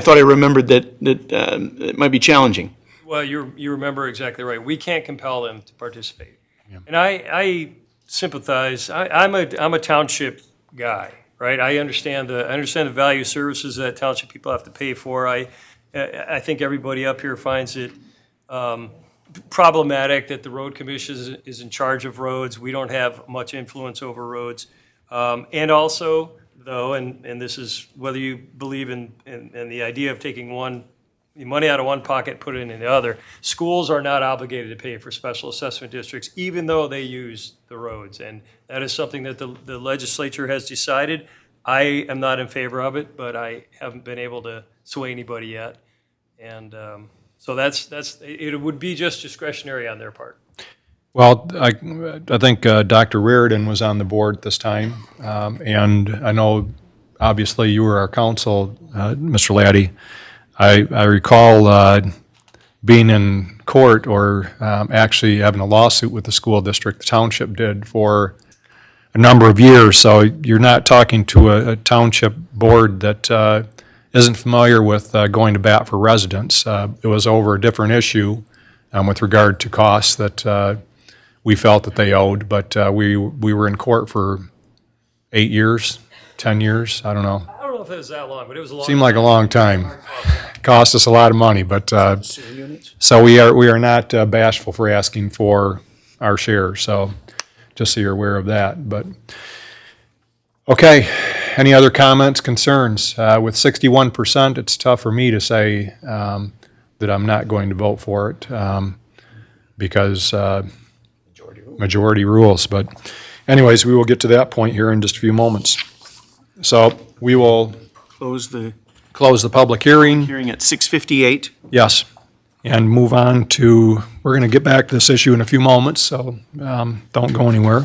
thought I remembered that it might be challenging. Well, you remember exactly right. We can't compel them to participate. And I sympathize. I'm a township guy, right? I understand the value of services that township people have to pay for. I think everybody up here finds it problematic that the road commission is in charge of roads. We don't have much influence over roads. And also, though, and this is whether you believe in the idea of taking money out of one pocket, put it in the other. Schools are not obligated to pay for special assessment districts, even though they use the roads. And that is something that the legislature has decided. I am not in favor of it, but I haven't been able to sway anybody yet. And so it would be just discretionary on their part. Well, I think Dr. Reardon was on the board this time, and I know obviously you were our counsel, Mr. Laddie. I recall being in court or actually having a lawsuit with the school district, the township did, for a number of years. So you're not talking to a township board that isn't familiar with going to bat for residents. It was over a different issue with regard to costs that we felt that they owed, but we were in court for 8 years, 10 years, I don't know. I don't know if it was that long, but it was a long time. Seemed like a long time. Cost us a lot of money, but, so we are not bashful for asking for our share, so just so you're aware of that, but. Okay, any other comments, concerns? With 61%, it's tough for me to say that I'm not going to vote for it because majority rules. But anyways, we will get to that point here in just a few moments. So we will Close the close the public hearing. hearing at 6:58. Yes, and move on to, we're going to get back to this issue in a few moments, so don't go anywhere.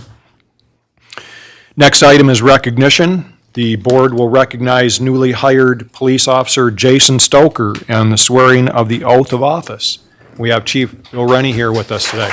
Next item is recognition. The board will recognize newly hired police officer Jason Stoker and the swearing of the oath of office. We have Chief Bill Rennie here with us today.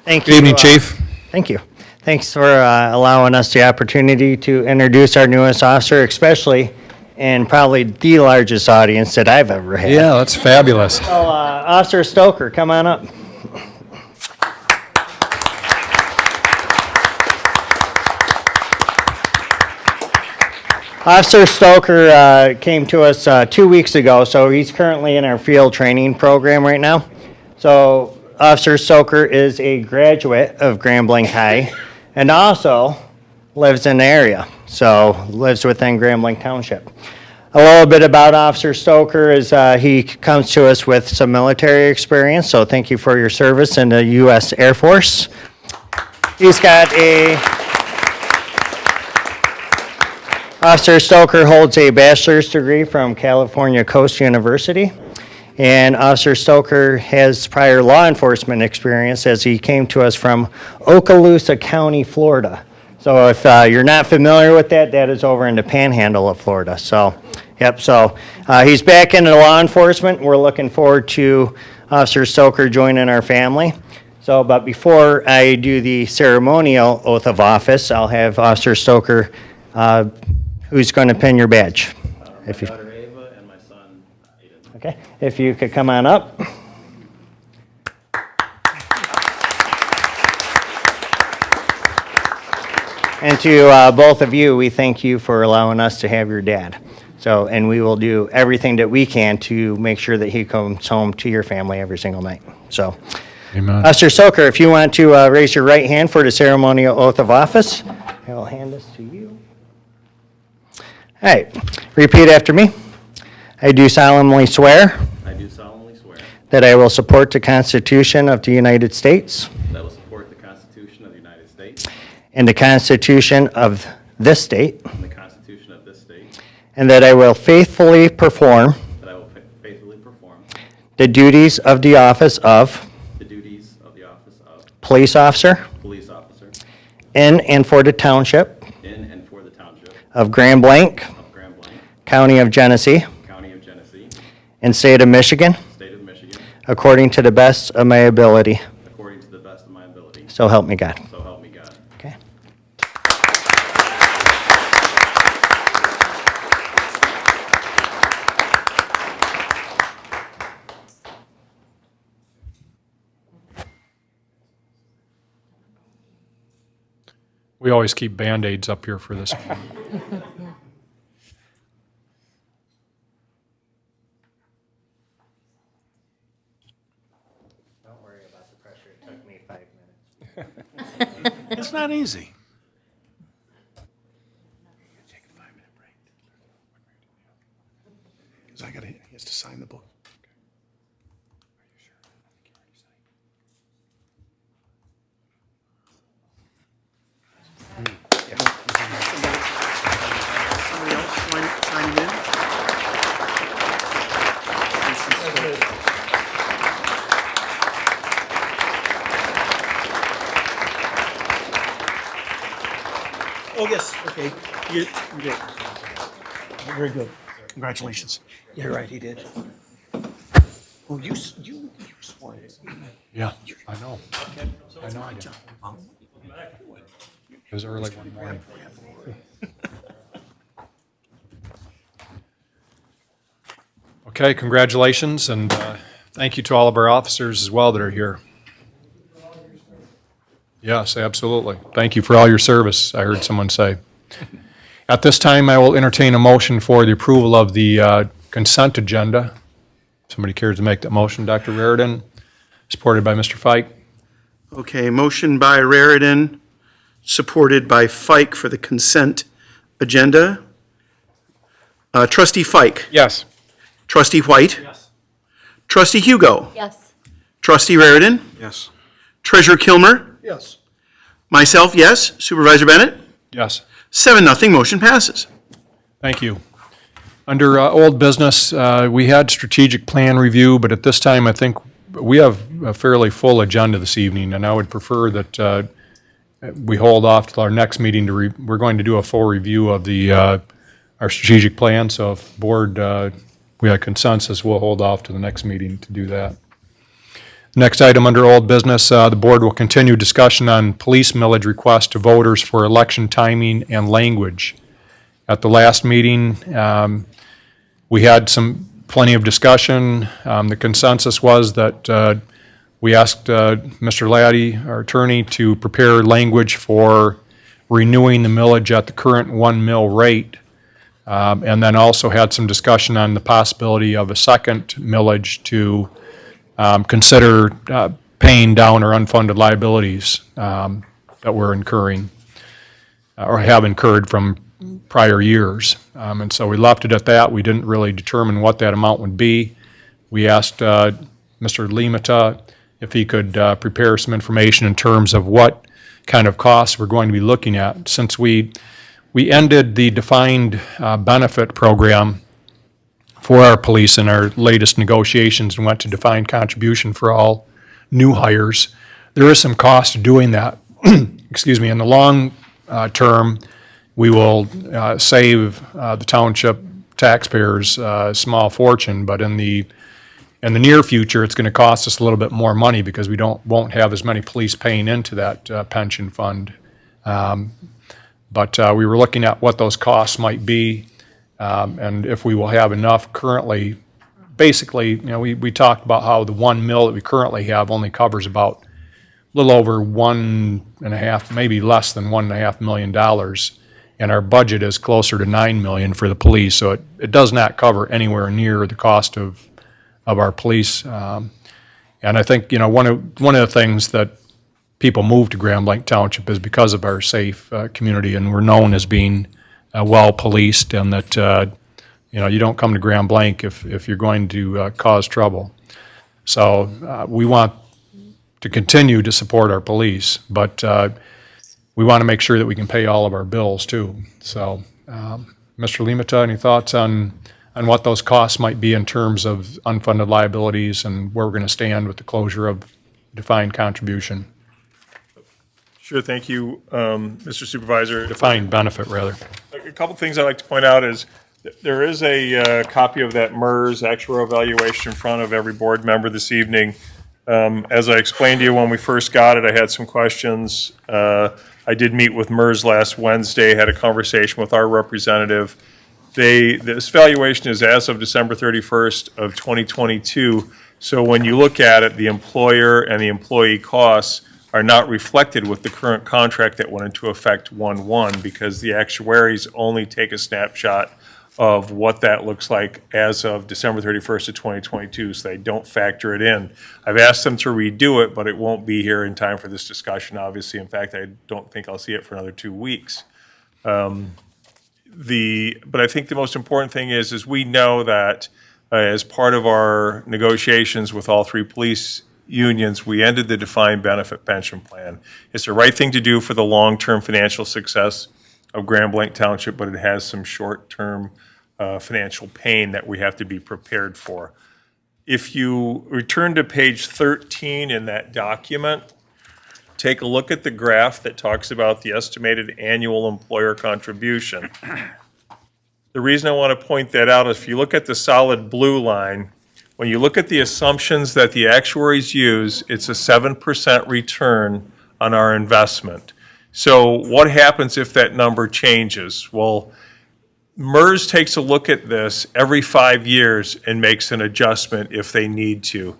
Thank Good you. evening, Chief. Thank you. Thanks for allowing us the opportunity to introduce our newest officer, especially and probably the largest audience that I've ever had. Yeah, that's fabulous. So, Officer Stoker, come on up. Officer Stoker came to us 2 weeks ago, so he's currently in our field training program right now. So Officer Stoker is a graduate of Grambling High and also lives in the area, so lives within Grambling Township. A little bit about Officer Stoker is he comes to us with some military experience, so thank you for your service in the U.S. Air Force. He's got Officer Stoker holds a bachelor's degree from California Coast University, and Officer Stoker has prior law enforcement experience as he came to us from Okaloosa County, Florida. So if you're not familiar with that, that is over in the panhandle of Florida. So, yep, so he's back into law enforcement. We're looking forward to Officer Stoker joining our family. So, but before I do the ceremonial oath of office, I'll have Officer Stoker who's going to pin your badge? My daughter Ava and my son Aiden. Okay, if you could come on up. And to both of you, we thank you for allowing us to have your dad. So, and we will do everything that we can to make sure that he comes home to your family every single night. So, Amen. Officer Stoker, if you want to raise your right hand for the ceremonial oath of office, I will hand this to you. All right, repeat after me. I do solemnly swear I do solemnly swear that I will support the Constitution of the United States that I will support the Constitution of the United States and the Constitution of this state, and the Constitution of this state, and that I will faithfully perform that I will faithfully perform the duties of the office of the duties of the office of police officer police officer in and for the Township in and for the Township of Grand Blanc, of Grand Blanc, County of Genesee, County of Genesee, and State of Michigan, State of Michigan, according to the best of my ability. according to the best of my ability. So help me God. So help me God. Okay. We always keep Band-Aids up here for this. Don't worry about the pressure. It took me 5 minutes. It's not easy. Because he has to sign the book. Somebody else sign it in? Okay, you did. Very good. Congratulations. You're right, he did. Well, you swore it. Yeah, I know. I know I did. It was early one morning. Okay, congratulations, and thank you to all of our officers as well that are here. Yes, absolutely. Thank you for all your service, I heard someone say. At this time, I will entertain a motion for the approval of the consent agenda. Somebody cares to make that motion? Dr. Raridan, supported by Mr. Fike. Okay, motion by Raridan, supported by Fike for the consent agenda. Trustee Fike. Yes. Trustee White. Yes. Trustee Hugo. Yes. Trustee Raridan. Yes. Treasurer Kilmer. Yes. Myself, yes. Supervisor Bennett. Yes. 7-0, motion passes. Thank you. Under old business, we had strategic plan review, but at this time, I think we have a fairly full agenda this evening, and I would prefer that we hold off till our next meeting we're going to do a full review of our strategic plan, so if board, we have consensus, we'll hold off to the next meeting to do that. Next item under old business, the board will continue discussion on police millage request to voters for election timing and language. At the last meeting, we had plenty of discussion. The consensus was that we asked Mr. Laddie, our attorney, to prepare language for renewing the millage at the current 1 mil rate, and then also had some discussion on the possibility of a second millage to consider paying down our unfunded liabilities that we're incurring or have incurred from prior years. And so we left it at that. We didn't really determine what that amount would be. We asked Mr. Limata if he could prepare some information in terms of what kind of costs we're going to be looking at. Since we ended the defined benefit program for our police in our latest negotiations and went to defined contribution for all new hires, there is some cost to doing that. Excuse me. In the long term, we will save the township taxpayers a small fortune, but in the near future, it's going to cost us a little bit more money because we won't have as many police paying into that pension fund. But we were looking at what those costs might be, and if we will have enough currently. Basically, we talked about how the 1 mil that we currently have only covers about a little over 1.5, maybe less than $1.5 million, and our budget is closer to $9 million for the police. So it does not cover anywhere near the cost of our police. And I think one of the things that people move to Grand Blanc Township is because of our safe community, and we're known as being well policed, and that you don't come to Grand Blanc if you're going to cause trouble. So we want to continue to support our police, but we want to make sure that we can pay all of our bills too. So, Mr. Limata, any thoughts on what those costs might be in terms of unfunded liabilities and where we're going to stand with the closure of defined contribution? Sure, thank you, Mr. Supervisor. Defined benefit, rather. A couple things I'd like to point out is there is a copy of that MERS actuarial evaluation in front of every board member this evening. As I explained to you when we first got it, I had some questions. I did meet with MERS last Wednesday, had a conversation with our representative. This valuation is as of December 31st of 2022. So when you look at it, the employer and the employee costs are not reflected with the current contract that went into effect 1/1 because the actuaries only take a snapshot of what that looks like as of December 31st of 2022, so they don't factor it in. I've asked them to redo it, but it won't be here in time for this discussion, obviously. In fact, I don't think I'll see it for another 2 weeks. But I think the most important thing is we know that as part of our negotiations with all 3 police unions, we ended the defined benefit pension plan. It's the right thing to do for the long-term financial success of Grand Blanc Township, but it has some short-term financial pain that we have to be prepared for. If you return to page 13 in that document, take a look at the graph that talks about the estimated annual employer contribution. The reason I want to point that out is if you look at the solid blue line, when you look at the assumptions that the actuaries use, it's a 7% return on our investment. So what happens if that number changes? Well, MERS takes a look at this every 5 years and makes an adjustment if they need to.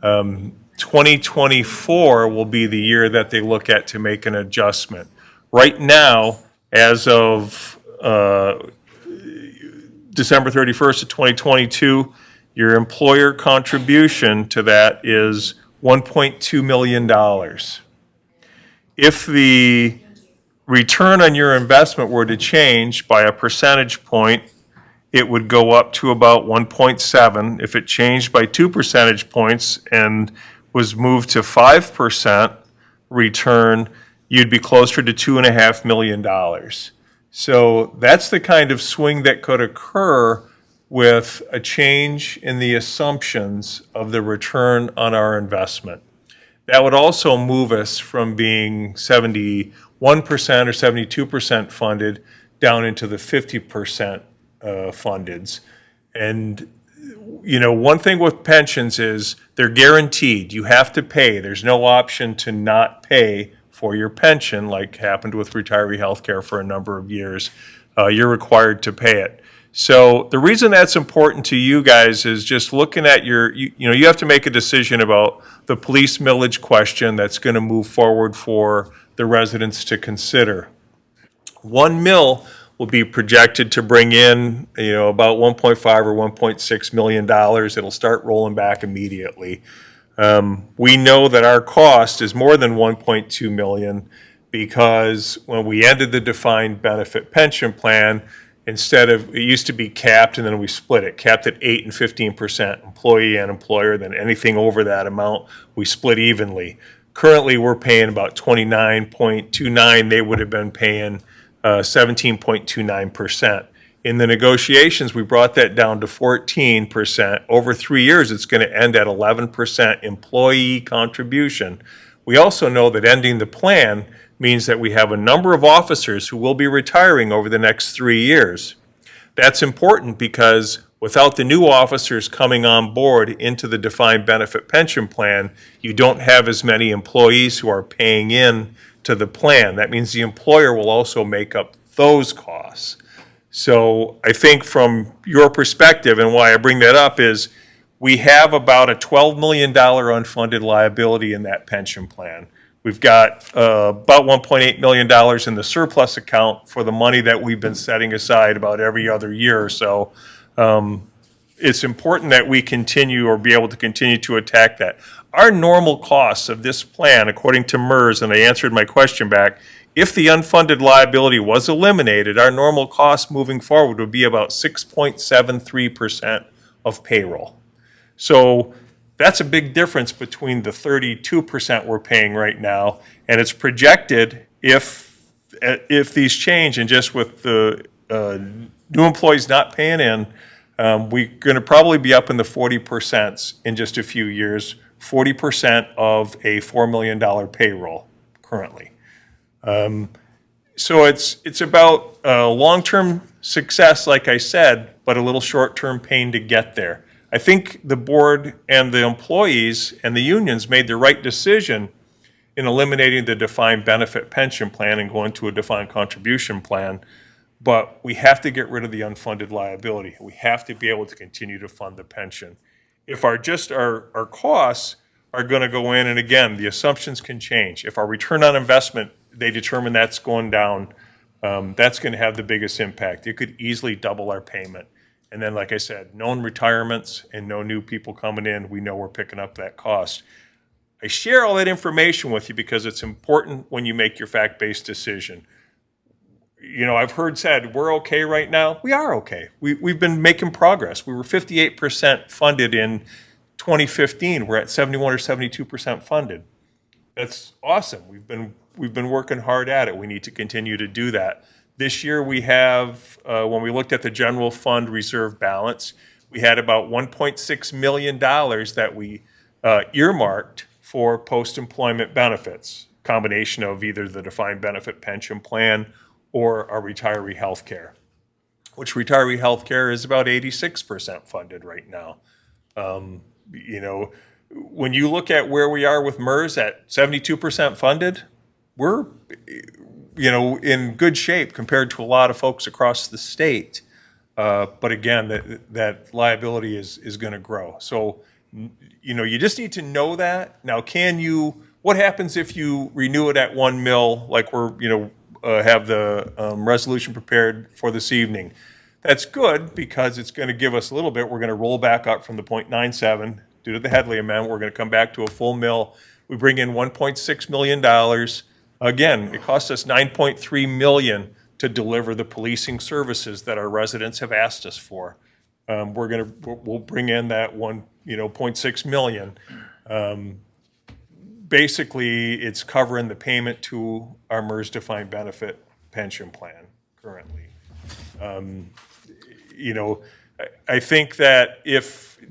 2024 will be the year that they look at to make an adjustment. Right now, as of December 31st of 2022, your employer contribution to that is $1.2 million. If the return on your investment were to change by a percentage point, it would go up to about 1.7. If it changed by 2 percentage points and was moved to 5% return, you'd be closer to $2.5 million. So that's the kind of swing that could occur with a change in the assumptions of the return on our investment. That would also move us from being 71% or 72% funded down into the 50% fundeds. And, you know, one thing with pensions is they're guaranteed. You have to pay. There's no option to not pay for your pension, like happened with retiree health care for a number of years. You're required to pay it. So the reason that's important to you guys is just looking at you have to make a decision about the police millage question that's going to move forward for the residents to consider. 1 mil will be projected to bring in, about 1.5 or 1.6 million dollars. It'll start rolling back immediately. We know that our cost is more than 1.2 million because when we ended the defined benefit pension plan, instead of, it used to be capped and then we split it, capped at 8 and 15% employee and employer, then anything over that amount, we split evenly. Currently, we're paying about 29.29. They would have been paying 17.29%. In the negotiations, we brought that down to 14%. Over 3 years, it's going to end at 11% employee contribution. We also know that ending the plan means that we have a number of officers who will be retiring over the next 3 years. That's important because without the new officers coming on board into the defined benefit pension plan, you don't have as many employees who are paying in to the plan. That means the employer will also make up those costs. So I think from your perspective, and why I bring that up is we have about a $12 million unfunded liability in that pension plan. We've got about $1.8 million in the surplus account for the money that we've been setting aside about every other year or so. It's important that we continue or be able to continue to attack that. Our normal costs of this plan, according to MERS, and I answered my question back, if the unfunded liability was eliminated, our normal cost moving forward would be about 6.73% of payroll. So that's a big difference between the 32% we're paying right now, and it's projected if these change, and just with the new employees not paying in, we're going to probably be up in the 40% in just a few years, 40% of a $4 million payroll currently. So it's about long-term success, like I said, but a little short-term pain to get there. I think the board and the employees and the unions made the right decision in eliminating the defined benefit pension plan and going to a defined contribution plan, but we have to get rid of the unfunded liability. We have to be able to continue to fund the pension. If our costs are going to go in, and again, the assumptions can change. If our return on investment, they determine that's going down, that's going to have the biggest impact. It could easily double our payment. And then, like I said, known retirements and no new people coming in, we know we're picking up that cost. I share all that information with you because it's important when you make your fact-based decision. I've heard said, we're okay right now. We are okay. We've been making progress. We were 58% funded in 2015. We're at 71 or 72% funded. That's awesome. We've been working hard at it. We need to continue to do that. This year we have, when we looked at the general fund reserve balance, we had about $1.6 million that we earmarked for post-employment benefits. combination of either the defined benefit pension plan or our retiree health care, which retiree health care is about 86% funded right now. You know, when you look at where we are with MERS at 72% funded, we're, you know, in good shape compared to a lot of folks across the state. But again, that liability is going to grow. So, you know, you just need to know that. Now, what happens if you renew it at 1 mil, like we're, you know, have the resolution prepared for this evening? That's good because it's going to give us a little bit. We're going to roll back up from the 0.97 due to the Headley amendment. We're going to come back to a full mill. We bring in $1.6 million. Again, it costs us $9.3 million to deliver the policing services that our residents have asked us for. We'll bring in that $0.6 million. Basically, it's covering the payment to our MERS defined benefit pension plan currently. You know, I think that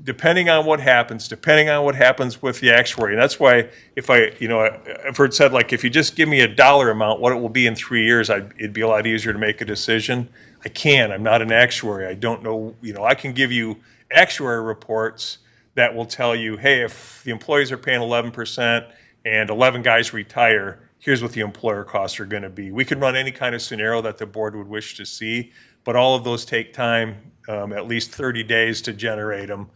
depending on what happens with the actuary, and that's why I've heard said, like, if you just give me a dollar amount, what it will be in 3 years, it'd be a lot easier to make a decision. I can't. I'm not an actuary. I don't know. You know, I can give you actuary reports that will tell you, hey, if the employees are paying 11% and 11 guys retire, here's what the employer costs are going to be. We can run any kind of scenario that the board would wish to see, but all of those take time, at least 30 days to generate them.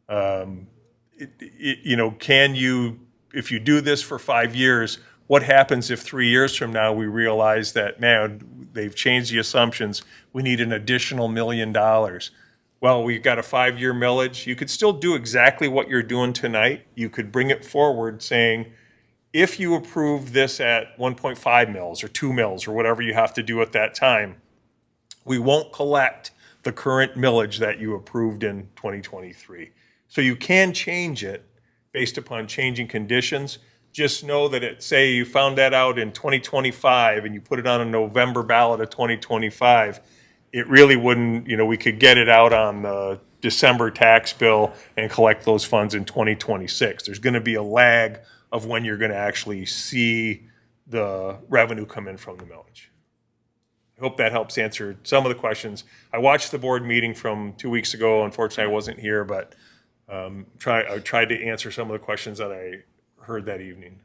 You know, if you do this for 5 years, what happens if 3 years from now we realize that, man, they've changed the assumptions, we need an additional $1 million? Well, we've got a 5-year millage. You could still do exactly what you're doing tonight. You could bring it forward saying, if you approve this at 1.5 mils or 2 mils or whatever you have to do at that time, we won't collect the current millage that you approved in 2023. So you can change it based upon changing conditions. Just know that say you found that out in 2025 and you put it on a November ballot of 2025, it really wouldn't, you know, we could get it out on the December tax bill and collect those funds in 2026. There's going to be a lag of when you're going to actually see the revenue come in from the millage. I hope that helps answer some of the questions. I watched the board meeting from 2 weeks ago. Unfortunately, I wasn't here, but I tried to answer some of the questions that I heard that evening.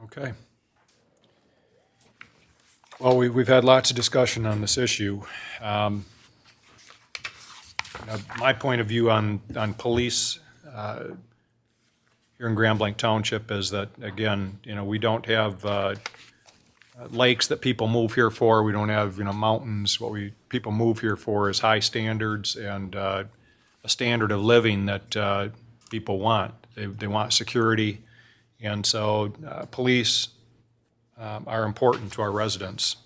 Okay. Well, we've had lots of discussion on this issue. Now, my point of view on police here in Grand Blanc Township is that, again, you know, we don't have lakes that people move here for. We don't have, you know, mountains. What people move here for is high standards and a standard of living that people want. They want security, and so police are important to our residents.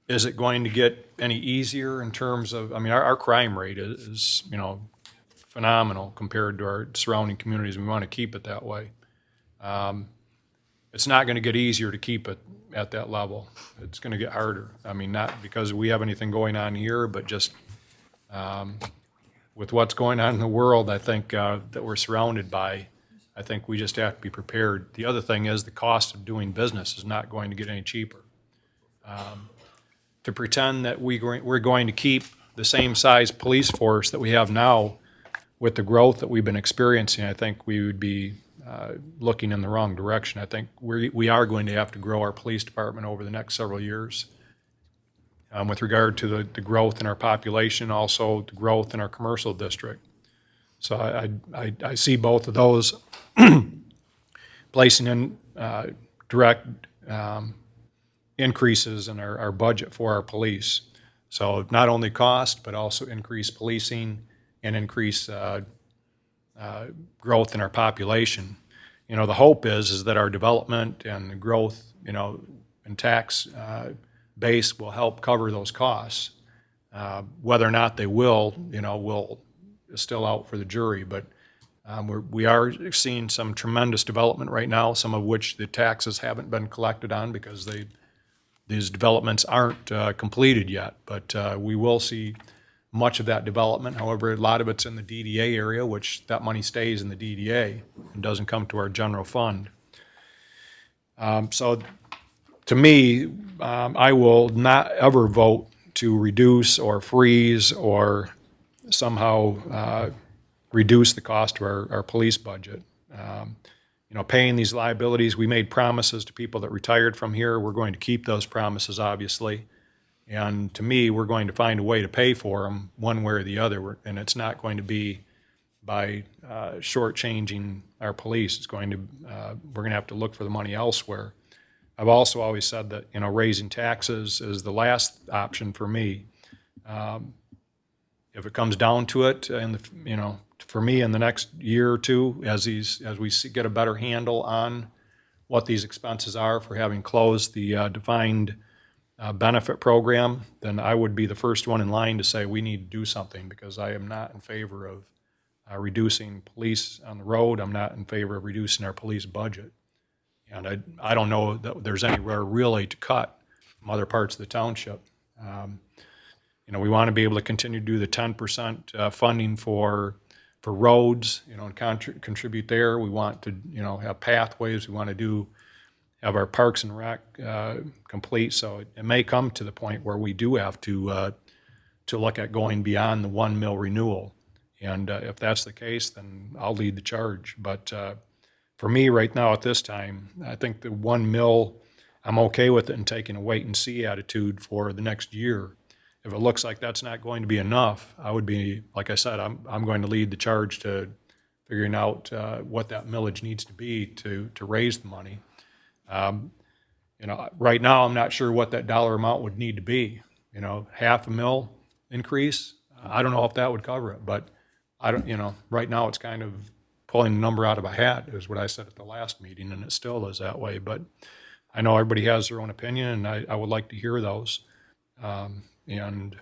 Is it going to get any easier in terms of, I mean, our crime rate is, you know, phenomenal compared to our surrounding communities. We want to keep it that way. It's not going to get easier to keep it at that level. It's going to get harder. I mean, not because we have anything going on here, but just with what's going on in the world, I think that we're surrounded by, I think we just have to be prepared. The other thing is the cost of doing business is not going to get any cheaper. To pretend that we're going to keep the same size police force that we have now with the growth that we've been experiencing, I think we would be looking in the wrong direction. I think we are going to have to grow our police department over the next several years. With regard to the growth in our population, also the growth in our commercial district. So I see both of those placing in direct increases in our budget for our police. So not only cost, but also increase policing and increase growth in our population. You know, the hope is that our development and the growth, you know, in tax base will help cover those costs. Whether or not they will, you know, is still out for the jury. But we are seeing some tremendous development right now, some of which the taxes haven't been collected on because these developments aren't completed yet. But we will see much of that development. However, a lot of it's in the DDA area, which that money stays in the DDA and doesn't come to our general fund. So to me, I will not ever vote to reduce or freeze or somehow reduce the cost of our police budget. You know, paying these liabilities, we made promises to people that retired from here. We're going to keep those promises, obviously. And to me, we're going to find a way to pay for them one way or the other. And it's not going to be by shortchanging our police. It's going to, we're going to have to look for the money elsewhere. I've also always said that, you know, raising taxes is the last option for me. If it comes down to it, and you know, for me in the next year or two, as we get a better handle on what these expenses are for having closed the defined benefit program, then I would be the first one in line to say we need to do something, because I am not in favor of reducing police on the road. I'm not in favor of reducing our police budget. And I don't know that there's anywhere really to cut from other parts of the township. You know, we want to be able to continue to do the 10% funding for roads, you know, and contribute there. We want to, you know, have pathways. We want to have our parks and rec complete. So it may come to the point where we do have to look at going beyond the 1 mil renewal. And if that's the case, then I'll lead the charge. But for me right now at this time, I think the 1 mil, I'm okay with it and taking a wait and see attitude for the next year. If it looks like that's not going to be enough, I would be, like I said, I'm going to lead the charge to figuring out what that millage needs to be to raise the money. You know, right now I'm not sure what that dollar amount would need to be. You know, $500,000 increase, I don't know if that would cover it, but I don't, you know, right now it's kind of pulling a number out of a hat, is what I said at the last meeting, and it still is that way. But I know everybody has their own opinion, and I would like to hear those. And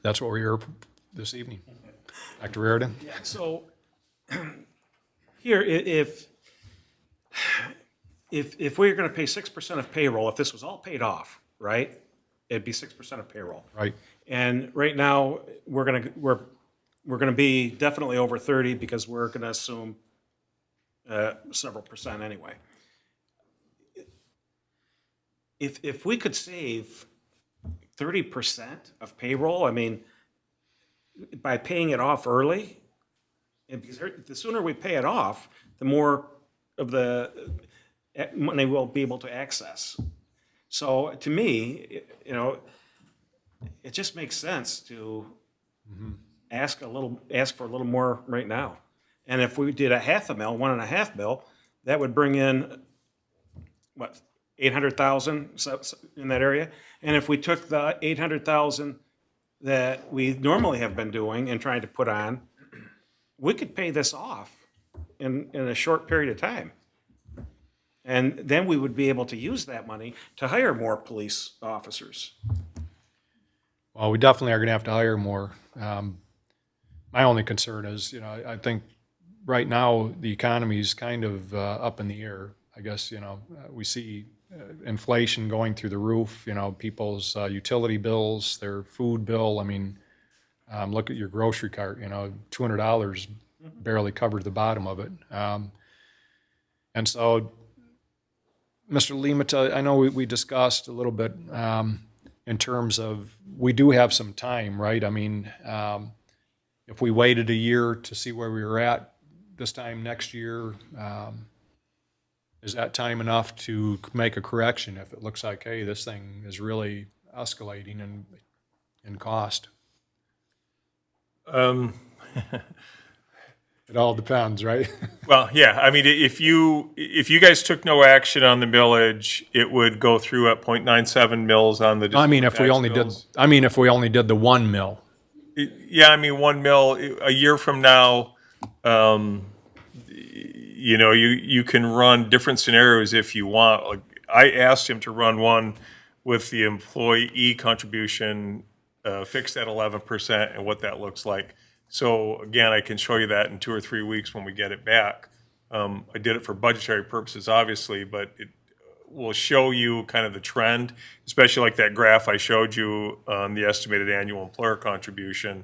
that's what we're here for this evening. Dr. Reardon? Yeah, so here, if we're going to pay 6% of payroll, if this was all paid off, right, it'd be 6% of payroll. Right. And right now, we're going to be definitely over 30, because we're going to assume several percent anyway. If we could save 30% of payroll, I mean, by paying it off early, and because the sooner we pay it off, the more of the money we'll be able to access. So to me, you know, it just makes sense to ask for a little more right now. And if we did $500,000, $1.5 million, that would bring in what, 800,000 in that area. And if we took the 800,000 that we normally have been doing and trying to put on, we could pay this off in a short period of time. And then we would be able to use that money to hire more police officers. Well, we definitely are going to have to hire more. My only concern is, you know, I think right now the economy is kind of up in the air. I guess, you know, we see inflation going through the roof, you know, people's utility bills, their food bill. I mean, look at your grocery cart, you know, $200 barely covered the bottom of it. And so, Mr. Limata, I know we discussed a little bit in terms of, we do have some time, right? I mean, if we waited a year to see where we were at this time next year, is that time enough to make a correction if it looks like, hey, this thing is really escalating in cost? It all depends, right? Well, yeah, I mean, if you guys took no action on the millage, it would go through at 0.97 mils on the. I mean, if we only did the 1 mil. Yeah, I mean, 1 mil, a year from now, you know, you can run different scenarios if you want. Like, I asked him to run one with the employee contribution fixed at 11% and what that looks like. So again, I can show you that in 2 or 3 weeks when we get it back. I did it for budgetary purposes, obviously, but will show you kind of the trend, especially like that graph I showed you on the estimated annual employer contribution.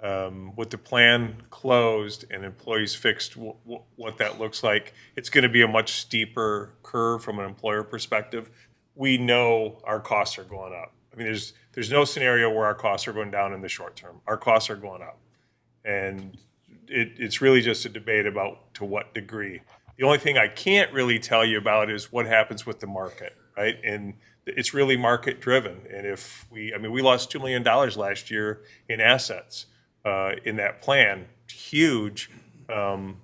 With the plan closed and employees fixed, what that looks like, it's going to be a much steeper curve from an employer perspective. We know our costs are going up. I mean, there's no scenario where our costs are going down in the short term. Our costs are going up. And it's really just a debate about to what degree. The only thing I can't really tell you about is what happens with the market, right? And it's really market driven. And if we lost $2 million last year in assets in that plan, huge, out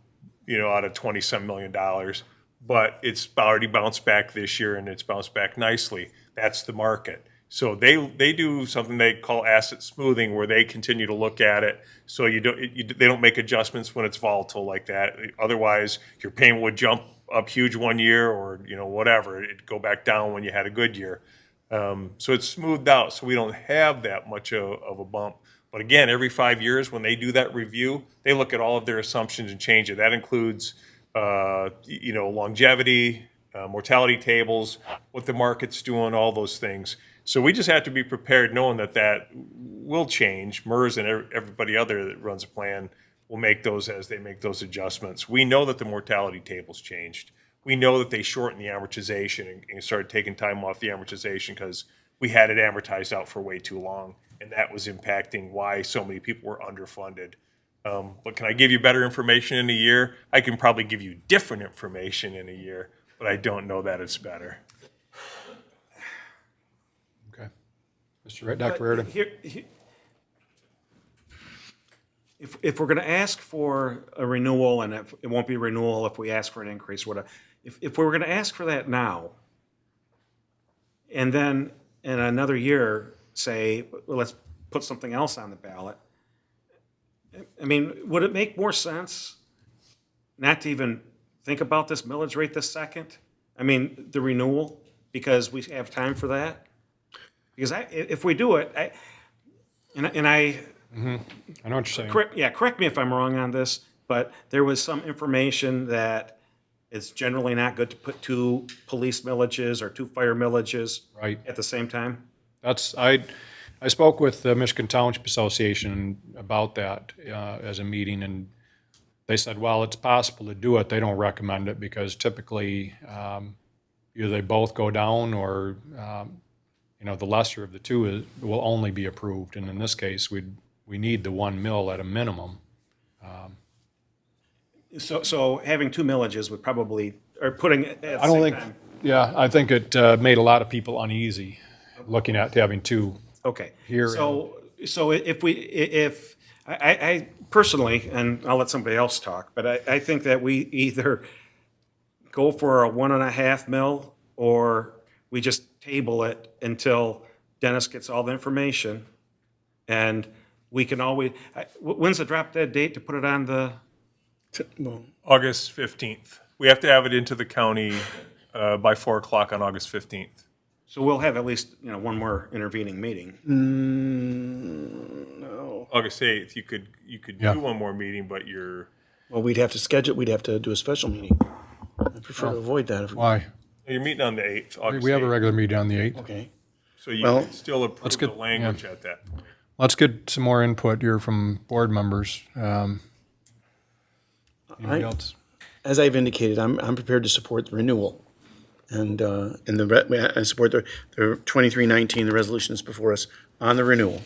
of 20-some million dollars. But it's already bounced back this year, and it's bounced back nicely. That's the market. So they do something they call asset smoothing, where they continue to look at it, so they don't make adjustments when it's volatile like that. Otherwise, your payment would jump up huge one year, or whatever. It'd go back down when you had a good year. So it's smoothed out, so we don't have that much of a bump. But again, every 5 years when they do that review, they look at all of their assumptions and change it. That includes longevity, mortality tables, what the market's doing, all those things. So we just have to be prepared, knowing that will change. MERS and everybody other that runs a plan will make those as they make those adjustments. We know that the mortality tables changed. We know that they shortened the amortization and started taking time off the amortization because we had it amortized out for way too long, and that was impacting why so many people were underfunded. But can I give you better information in a year? I can probably give you different information in a year, but I don't know that it's better. Dr. Reardon. If we're going to ask for a renewal, and it won't be a renewal if we ask for an increase, if we were going to ask for that now, and then in another year say, well, let's put something else on the ballot, I mean, would it make more sense not to even think about this millage rate this second? I mean, the renewal, because we have time for that? Because if we do it, I know what you're saying. Correct me if I'm wrong on this, but there was some information that it's generally not good to put 2 police millages or 2 fire millages at the same time. I spoke with the Michigan Township Association about that as a meeting, and they said, well, it's possible to do it. They don't recommend it because typically either they both go down or the lesser of the two will only be approved. And in this case, we need the 1 mill at a minimum. So having 2 millages would probably, or putting it at I the don't same think, time. I think it made a lot of people uneasy looking at having 2 Okay. here. So if I personally, and I'll let somebody else talk, but I think that we either go for a 1.5 mil or we just table it until Dennis gets all the information, and we can always, when's the drop dead date to put it on the? August 15th. We have to have it into the county by 4 o'clock on August 15th. So we'll have at least, one more intervening meeting. No. August 8th, you could do one more meeting, but Well, we'd have to schedule, we'd have to do a special meeting. I prefer to avoid that. Why? You're meeting on the 8th, August We have a 8th. regular meeting on the 8th. Okay. So you Well, can still approve the language at that point. Let's get some more input here from board members. Anybody else? As I've indicated, I'm prepared to support the renewal. And I support the 2319, the resolution is before us on the renewal.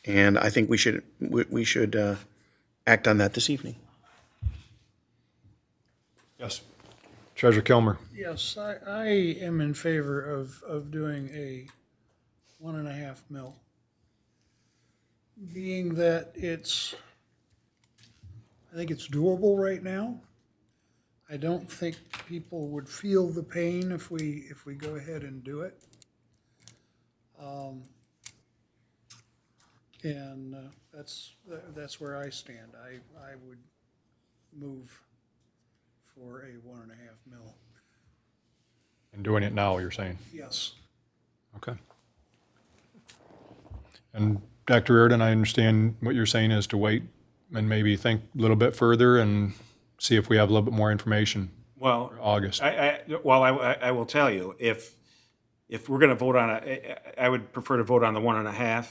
And I think we should act on that this evening. Yes. Treasurer Kilmer. Yes, I am in favor of doing a 1.5 mil. Being that I think it's doable right now. I don't think people would feel the pain if we go ahead and do it. And that's where I stand. I would move for a 1.5 mil. And doing it now, you're saying? Yes. Okay. And Dr. Reardon, I understand what you're saying is to wait and maybe think a little bit further and see if we have a little bit more information. Well, August. I will tell you, if we're going to vote on it, I would prefer to vote on the 1.5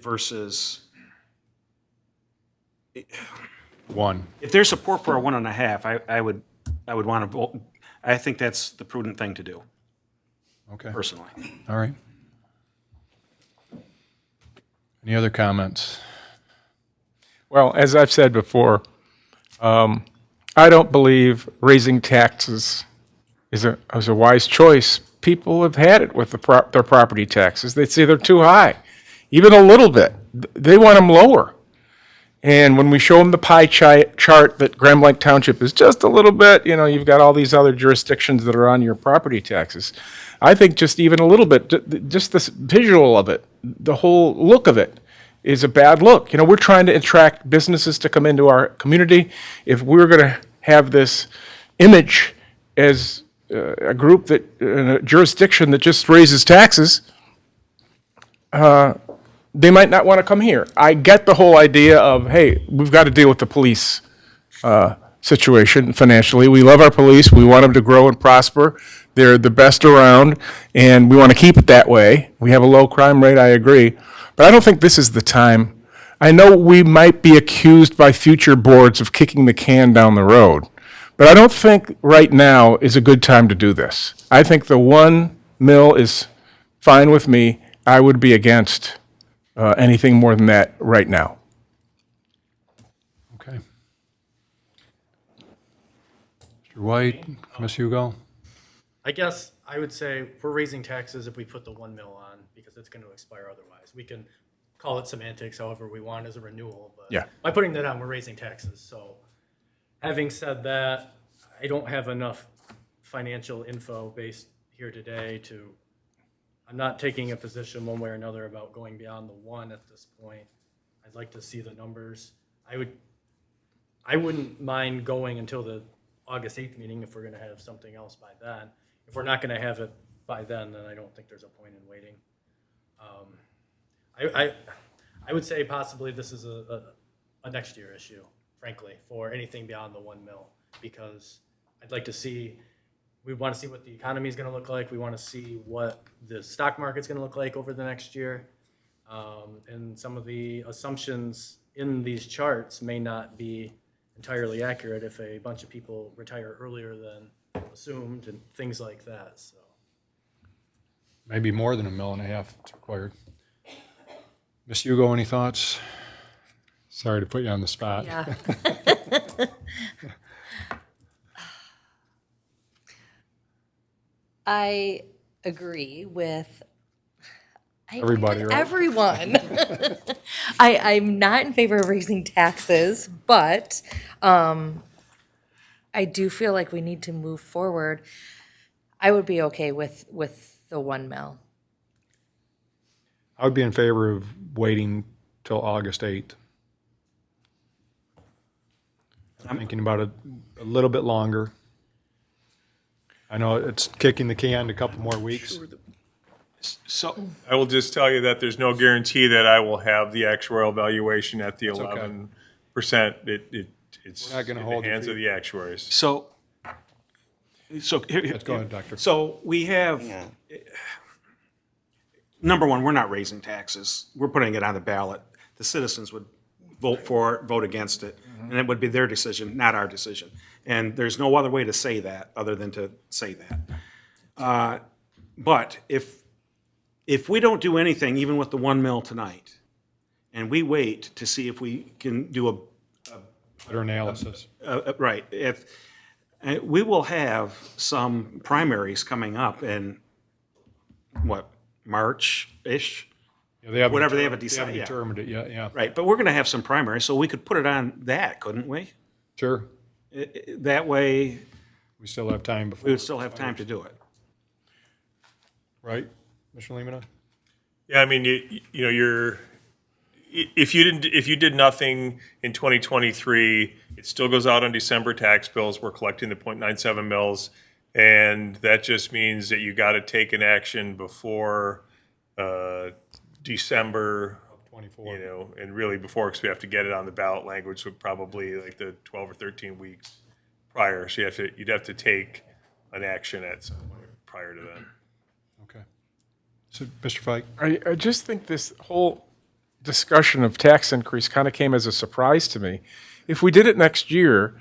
versus, One. if there's support for a 1.5, I would want to vote. I think that's the prudent thing to do, Okay. personally. All right. Any other comments? Well, as I've said before, I don't believe raising taxes is a wise choice. People have had it with their property taxes. They say they're too high, even a little bit. They want them lower. And when we show them the pie chart that Grand Blanc Township is just a little bit, you've got all these other jurisdictions that are on your property taxes. I think just even a little bit, just this visual of it, the whole look of it is a bad look. We're trying to attract businesses to come into our community. If we're going to have this image as a group in a jurisdiction that just raises taxes, they might not want to come here. I get the whole idea of, hey, we've got to deal with the police situation financially. We love our police. We want them to grow and prosper. They're the best around, and we want to keep it that way. We have a low crime rate, I agree. But I don't think this is the time. I know we might be accused by future boards of kicking the can down the road, but I don't think right now is a good time to do this. I think the 1 mil is fine with me. I would be against anything more than that right now. Okay. Mr. White, Ms. Hugo? I guess I would say we're raising taxes if we put the 1 mil on because it's going to expire otherwise. We can call it semantics however we want as a renewal, but Yeah. by putting that on, we're raising taxes. So having said that, I don't have enough financial info based here today I'm not taking a position one way or another about going beyond the 1 at this point. I'd like to see the numbers. I wouldn't mind going until the August 8th meeting if we're going to have something else by then. If we're not going to have it by then I don't think there's a point in waiting. I would say possibly this is a next year issue, frankly, for anything beyond the 1 mil, because I'd like to see, we want to see what the economy is going to look like. We want to see what the stock market's going to look like over the next year. And some of the assumptions in these charts may not be entirely accurate if a bunch of people retire earlier than assumed and things like that. So Maybe more than $1.5 million is required. Ms. Hugo, any thoughts? Sorry to put you on the spot. Yeah. I agree with Everybody, right? everyone. I'm not in favor of raising taxes, but I do feel like we need to move forward. I would be okay with the 1 mil. I would be in favor of waiting till August 8th. I'm thinking about it a little bit longer. I know it's kicking the can a couple more weeks. So I will just tell you that there's no guarantee that I will have the actuarial valuation at the That's okay. 11%. It's We're not gonna in hold the your hands of feet. the actuaries. So here. Let's go ahead, Doctor. So we have, number one, we're not raising taxes. We're putting it on the ballot. The citizens would vote for it, vote against it, and it would be their decision, not our decision. And there's no other way to say that other than to say that. But if we don't do anything, even with the 1 mil tonight, and we wait to see if we can do Better analysis. right, if we will have some primaries coming up in what, March-ish? Yeah, they haven't Whatever they haven't determined- decided. They haven't determined it yet, yeah. Right, but we're going to have some primaries, so we could put it on that, couldn't we? Sure. That way, We still have time before. we would still have time to do it. Right, Mr. Lemina? Yeah, I mean, if you did nothing in 2023, it still goes out on December tax bills. We're collecting the 0.97 mils, and that just means that you got to take an action before December. 24. And really before, because we have to get it on the ballot language, so probably like the 12 or 13 weeks prior, so you'd have to take an action at some point prior to then. Okay. So, Mr. Fike? I just think this whole discussion of tax increase kind of came as a surprise to me. If we did it next year,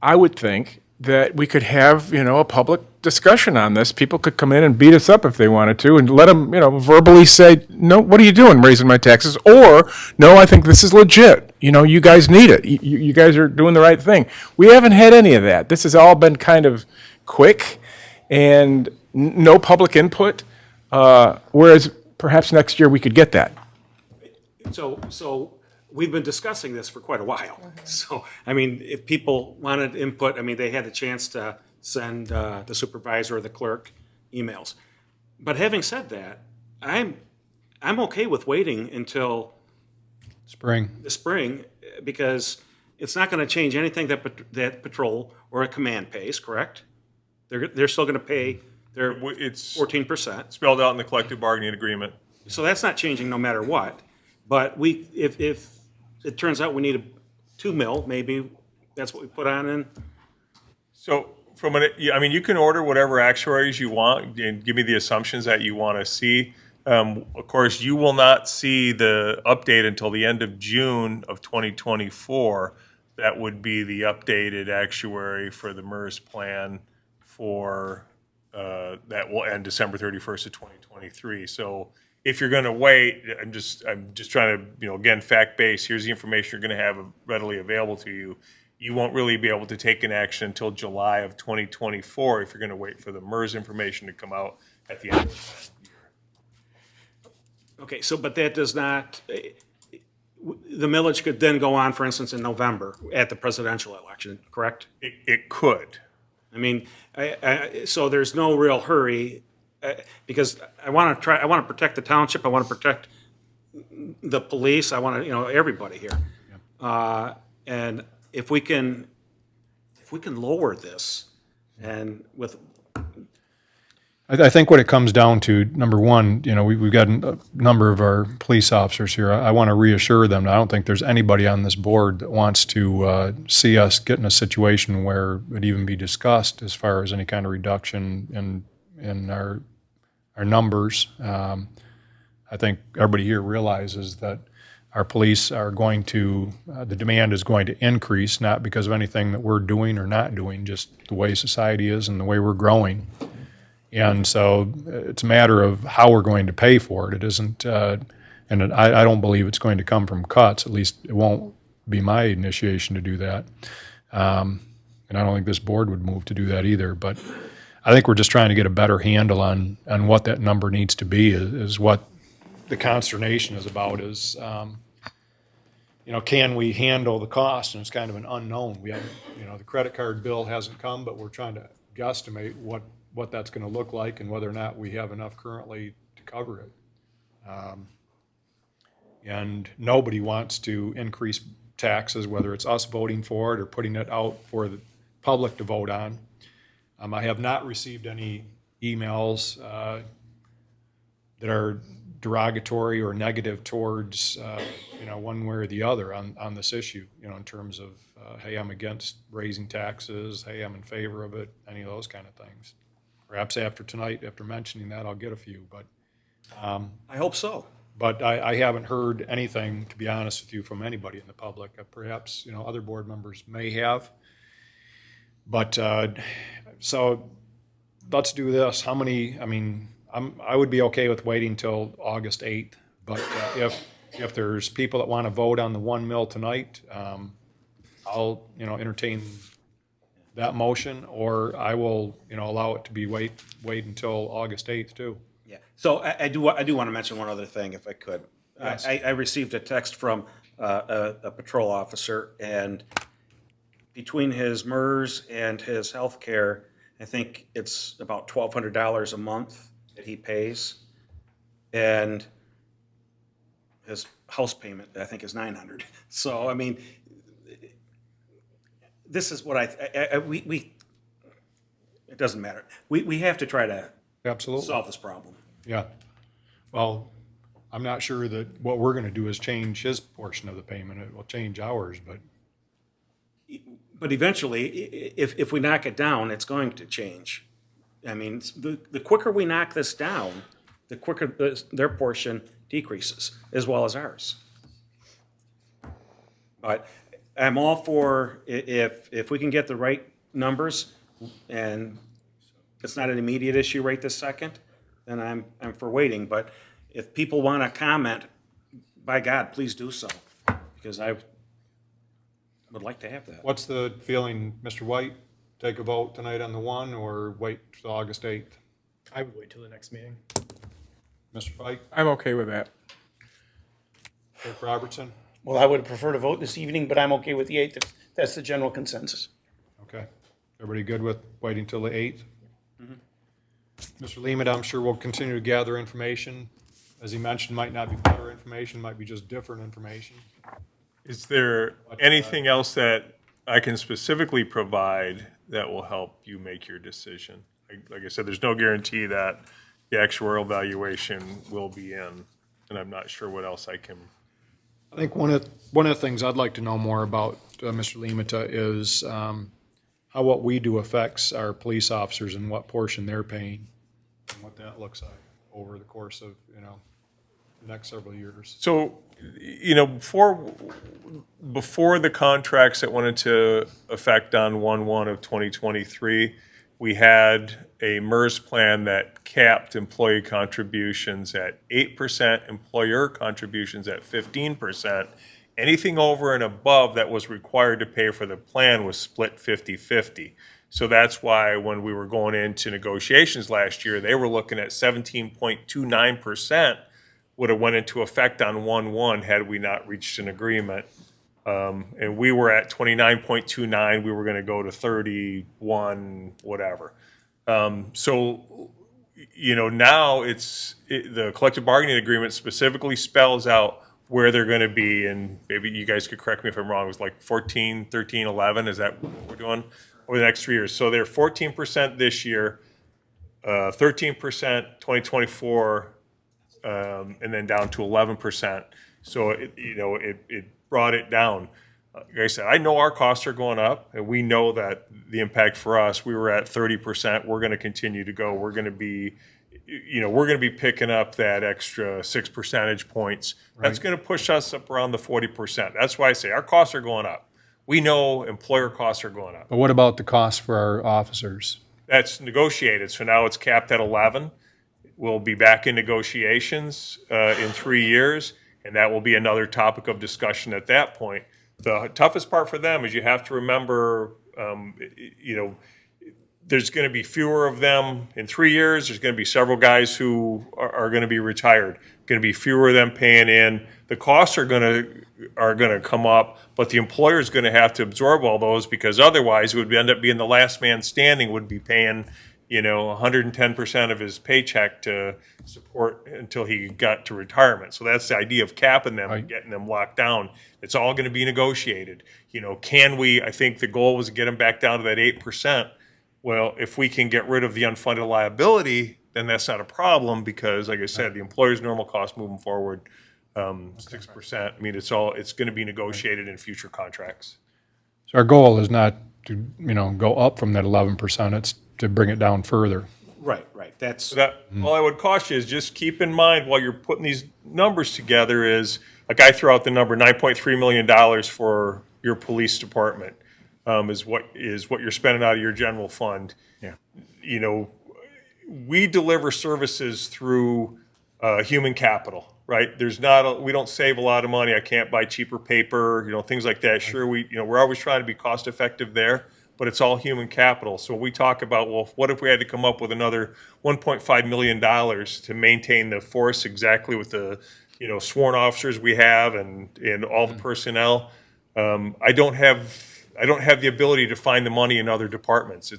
I would think that we could have, a public discussion on this. People could come in and beat us up if they wanted to and let them, verbally say, no, what are you doing raising my taxes? Or, no, I think this is legit. You guys need it. You guys are doing the right thing. We haven't had any of that. This has all been kind of quick and no public input, whereas perhaps next year we could get that. So we've been discussing this for quite a while. So, I mean, if people wanted input, I mean, they had the chance to send the supervisor or the clerk emails. But having said that, I'm okay with waiting until the spring, because it's not going to change anything that patrol or a command pays, correct? They're still going to pay their 14%. Spelled out in the collective bargaining agreement. So that's not changing no matter what. But if it turns out we need a 2 mil, maybe that's what we put on in. So you can order whatever actuaries you want and give me the assumptions that you want to see. Of course, you will not see the update until the end of June of 2024. That would be the updated actuary for the MERS plan for that will end December 31st of 2023. So if you're going to wait, I'm just trying to, again, fact-based, here's the information you're going to have readily available to you. You won't really be able to take an action until July of 2024 if you're going to wait for the MERS information to come out at the end of the year. Okay, so, but that does not, the millage could then go on, for instance, in November at the presidential election, correct? It could. I mean, so there's no real hurry, because I want to protect the township, I want to protect the police, I want to, everybody here. And if we can lower this, and with. I think what it comes down to, number one, we've got a number of our police officers here. I want to reassure them that I don't think there's anybody on this board that wants to see us get in a situation where it'd even be discussed as far as any kind of reduction in our numbers. I think everybody here realizes that our police are going to, the demand is going to increase, not because of anything that we're doing or not doing, just the way society is and the way we're growing. And so it's a matter of how we're going to pay for it. It isn't, and I don't believe it's going to come from cuts. At least it won't be my initiation to do that. And I don't think this board would move to do that either. But I think we're just trying to get a better handle on what that number needs to be is what the consternation is about is, can we handle the cost? And it's kind of an unknown. We haven't, the credit card bill hasn't come, but we're trying to guesstimate what that's going to look like and whether or not we have enough currently to cover it. And nobody wants to increase taxes, whether it's us voting for it or putting it out for the public to vote on. I have not received any emails that are derogatory or negative towards, one way or the other on this issue, in terms of, hey, I'm against raising taxes, hey, I'm in favor of it, any of those kind of things. Perhaps after tonight, after mentioning that, I'll get a few, but. I hope so. But I haven't heard anything, to be honest with you, from anybody in the public. Perhaps, other board members may have. But, so let's do this. How many, I would be okay with waiting till August 8th. But if there's people that want to vote on the 1 mil tonight, I'll, entertain that motion, or I will, allow it to be wait until August 8th too. Yeah. So I do want to mention one other thing, if I could. Yes. I received a text from a patrol officer, and between his MERS and his health care, I think it's about $1,200 a month that he pays, and his house payment, I think, is $900. So, this is what it doesn't matter. We have to try to Absolutely solve this problem. Yeah. Well, I'm not sure that what we're going to do is change his portion of the payment. It will change ours, but. But eventually, if we knock it down, it's going to change. I mean, the quicker we knock this down, the quicker their portion decreases, as well as ours. But I'm all for, if we can get the right numbers, and it's not an immediate issue right this second, then I'm for waiting. But if people want to comment, by God, please do so, because I would like to have that. What's the feeling, Mr. White? Take a vote tonight on the one, or wait till August 8th? I would wait till the next meeting. Mr. Pike? I'm okay with that. Clerk Robertson? Well, I would prefer to vote this evening, but I'm okay with the 8th if that's the general consensus. Okay. Everybody good with waiting till the 8th? Mr. Lehman, I'm sure we'll continue to gather information. As he mentioned, might not be better information, might be just different information. Is there anything else that I can specifically provide that will help you make your decision? Like I said, there's no guarantee that the actuarial valuation will be in, and I'm not sure what else I can. I think one of the things I'd like to know more about, Mr. Limata, is how what we do affects our police officers and what portion they're paying, and what that looks like over the course of, the next several years. So, before the contracts that went into effect on 1/1 of 2023, we had a MERS plan that capped employee contributions at 8%, employer contributions at 15%. Anything over and above that was required to pay for the plan was split 50-50. So that's why when we were going into negotiations last year, they were looking at 17.29% would have went into effect on 1/1 had we not reached an agreement. And we were at 29.29, we were gonna go to 31, whatever. So, now the collective bargaining agreement specifically spells out where they're gonna be, and maybe you guys could correct me if I'm wrong, it was like 14, 13, 11, is that what we're doing over the next 3 years? So they're 14% this year, 13% 2024, and then down to 11%. So it brought it down. Like I said, I know our costs are going up, and we know that the impact for us. We were at 30%. We're going to continue to go. We're going to be, picking up that extra 6 percentage points. That's going to push us up around the 40%. That's why I say our costs are going up. We know employer costs are going up. But what about the cost for our officers? That's negotiated. So now it's capped at 11. We'll be back in negotiations in 3 years, and that will be another topic of discussion at that point. The toughest part for them is you have to remember, there's going to be fewer of them in 3 years. There's going to be several guys who are going to be retired. Going to be fewer of them paying in. The costs are going to come up, but the employer is going to have to absorb all those, because otherwise it would end up being the last man standing would be paying 110% of his paycheck to support until he got to retirement. So that's the idea of capping them and getting them locked down. It's all going to be negotiated. I think the goal was to get them back down to that 8%. Well, if we can get rid of the unfunded liability, then that's not a problem, because, like I said, the employer's normal cost moving forward, 6%. I mean, it's going to be negotiated in future contracts. So our goal is not to, go up from that 11%, it's to bring it down further. Right. That's all I would caution you is just keep in mind while you're putting these numbers together is, like I threw out the number, $9.3 million for your police department is what you're spending out of your general fund. Yeah. We deliver services through human capital, right? We don't save a lot of money. I can't buy cheaper paper, things like that. Sure, we're always trying to be cost effective there, but it's all human capital. So we talk about, well, what if we had to come up with another $1.5 million to maintain the force exactly with the, sworn officers we have and all the personnel? I don't have the ability to find the money in other departments.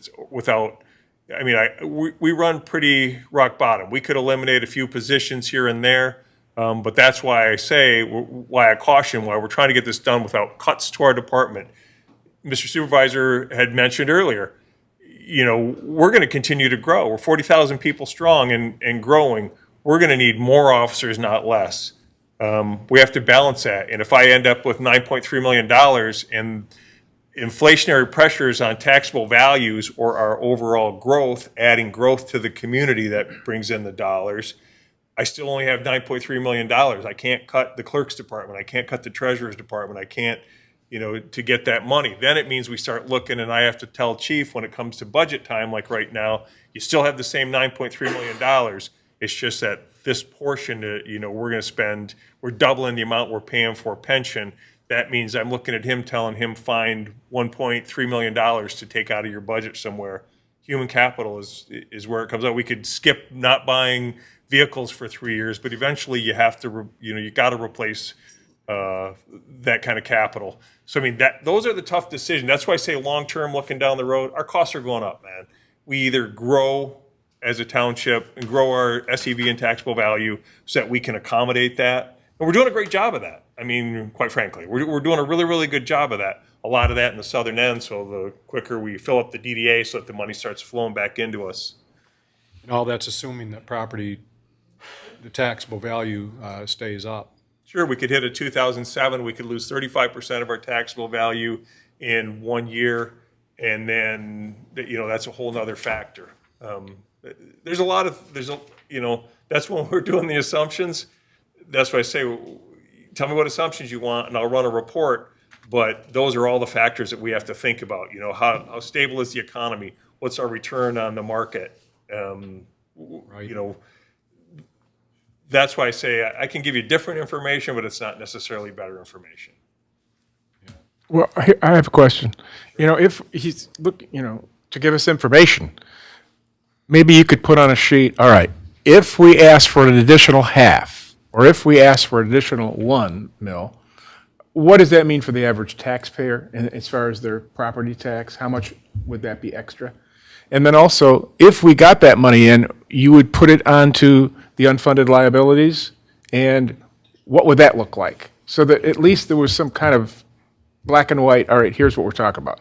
We run pretty rock bottom. We could eliminate a few positions here and there, but that's why I caution, why we're trying to get this done without cuts to our department. Mr. Supervisor had mentioned earlier, we're going to continue to grow. We're 40,000 people strong and growing. We're going to need more officers, not less. We have to balance that. And if I end up with $9.3 million and inflationary pressures on taxable values or our overall growth, adding growth to the community that brings in the dollars, I still only have $9.3 million. I can't cut the clerk's department. I can't cut the treasurer's department. I can't, to get that money. Then it means we start looking, and I have to tell chief when it comes to budget time, like right now, you still have the same $9.3 million. It's just that this portion, we're going to spend, we're doubling the amount we're paying for pension. That means I'm looking at him, telling him find $1.3 million to take out of your budget somewhere. Human capital is where it comes out. We could skip not buying vehicles for 3 years, but eventually you have to, you got to replace that kind of capital. So I mean, those are the tough decisions. That's why I say long-term, looking down the road, our costs are going up, man. We either grow as a township and grow our SEV and taxable value so that we can accommodate that. And we're doing a great job of that. I mean, quite frankly, we're doing a really, really good job of that. A lot of that in the southern end, so the quicker we fill up the DDA so that the money starts flowing back into us. And all that's assuming that property, the taxable value stays up. Sure, we could hit a 2007, we could lose 35% of our taxable value in 1 year, and then, that's a whole nother factor. That's when we're doing the assumptions. That's why I say, tell me what assumptions you want, and I'll run a report, but those are all the factors that we have to think about. How stable is the economy? What's our return on the market? Right. That's why I say I can give you different information, but it's not necessarily better information. Well, I have a question. If he's to give us information, maybe you could put on a sheet, all right, if we ask for an additional half, or if we ask for an additional 1 mil, what does that mean for the average taxpayer as far as their property tax? How much would that be extra? And then also, if we got that money in, you would put it onto the unfunded liabilities, and what would that look like? So that at least there was some kind of black and white, all right, here's what we're talking about.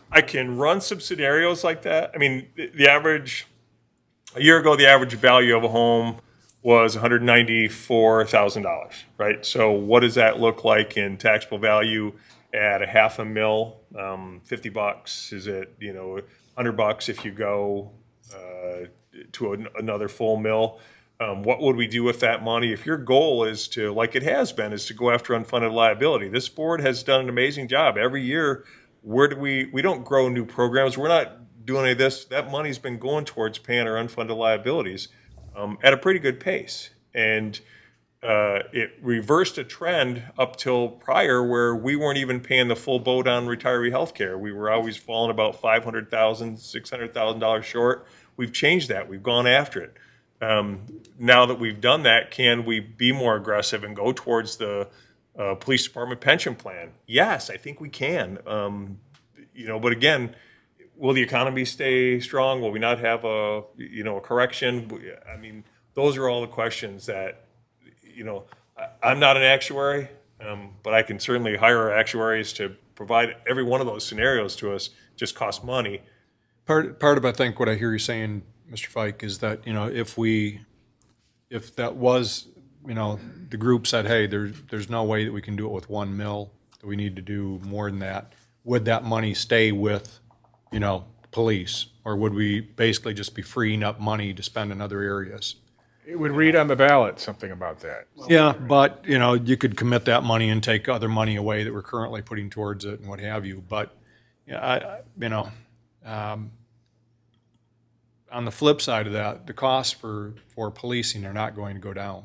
I can run some scenarios like that. I mean, a year ago, the average value of a home was $194,000, right? So what does that look like in taxable value at a $500,000, $50? Is it, $100 if you go to another full mill? What would we do with that money? If your goal is to, like it has been, is to go after unfunded liability, this board has done an amazing job. Every year, we don't grow new programs. We're not doing any of this. That money's been going towards paying our unfunded liabilities at a pretty good pace. And it reversed a trend up till prior where we weren't even paying the full boat on retiree health care. We were always falling about $500,000, $600,000 short. We've changed that. We've gone after it. Now that we've done that, can we be more aggressive and go towards the police department pension plan? Yes, I think we can. But again, will the economy stay strong? Will we not have a correction? I mean, those are all the questions that, I'm not an actuary, but I can certainly hire actuaries to provide every one of those scenarios to us. Just costs money. Part of, I think, what I hear you saying, Mr. Fike, is that, if that was, the group said, hey, there's no way that we can do it with 1 mil, that we need to do more than that, would that money stay with, police? Or would we basically just be freeing up money to spend in other areas? It would read on the ballot something about that. Yeah, but, you could commit that money and take other money away that we're currently putting towards it and what have you. But, on the flip side of that, the costs for policing are not going to go down.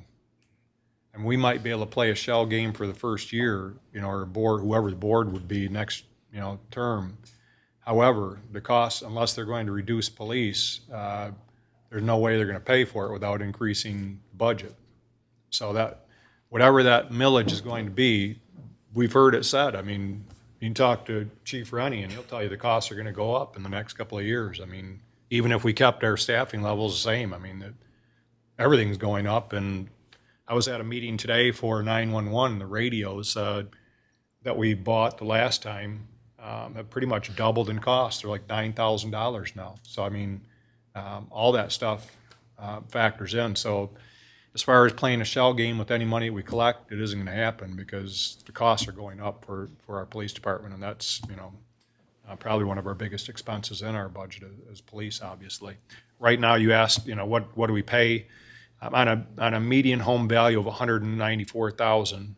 And we might be able to play a shell game for the first year, or board, whoever the board would be next, term. However, the costs, unless they're going to reduce police, there's no way they're going to pay for it without increasing budget. So that, whatever that millage is going to be, we've heard it said. I mean, you can talk to Chief Rennie and he'll tell you the costs are going to go up in the next couple of years. I mean, even if we kept our staffing levels the same, I mean, everything's going up. And I was at a meeting today for 911, the radios that we bought the last time have pretty much doubled in cost. They're like $9,000 now. So, I mean, all that stuff factors in. So as far as playing a shell game with any money we collect, it isn't going to happen because the costs are going up for our police department, and that's, probably one of our biggest expenses in our budget is police, obviously. Right now, you asked, what do we pay? On a median home value of $194,000, at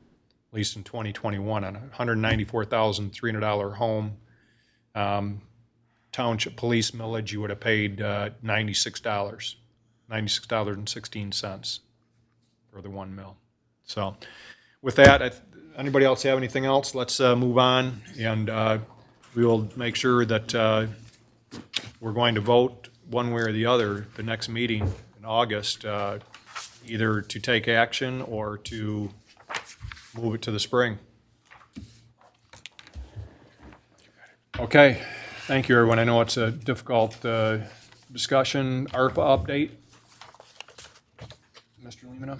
least in 2021, on a $194,300 home, township police millage, you would have paid $96.16 for the 1 mil. So with that, anybody else have anything else? Let's move on, and we will make sure that we're going to vote one way or the other the next meeting in August, either to take action or to move it to the spring. Okay, thank you, everyone. I know it's a difficult discussion. ARPA update. Mr. Lemina?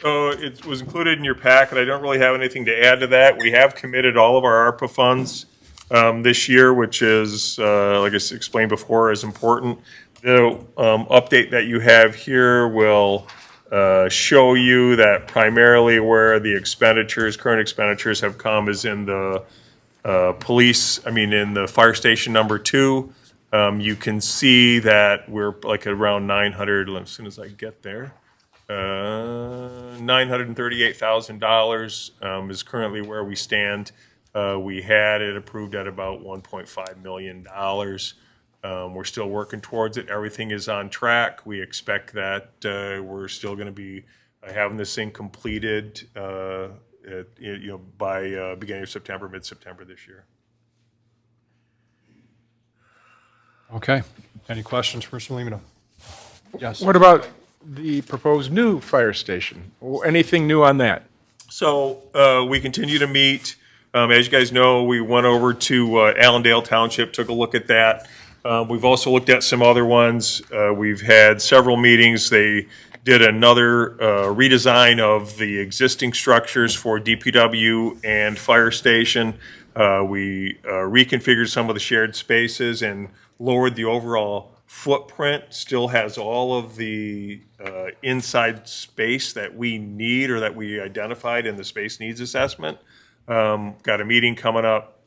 It was included in your packet. I don't really have anything to add to that. We have committed all of our ARPA funds this year, which is, like I explained before, is important. The update that you have here will show you that primarily where the current expenditures have come is in the in the fire station number 2. You can see that we're like around 900, as soon as I get there. $938,000 is currently where we stand. We had it approved at about $1.5 million. We're still working towards it. Everything is on track. We expect that we're still going to be having this thing completed by beginning of September, mid-September this year. Okay. Any questions for Mr. Lemina? Yes. What about the proposed new fire station? Anything new on that? So we continue to meet. As you guys know, we went over to Allendale Township, took a look at that. We've also looked at some other ones. We've had several meetings. They did another redesign of the existing structures for DPW and fire station. We reconfigured some of the shared spaces and lowered the overall footprint. Still has all of the inside space that we need or that we identified in the space needs assessment. Got a meeting coming up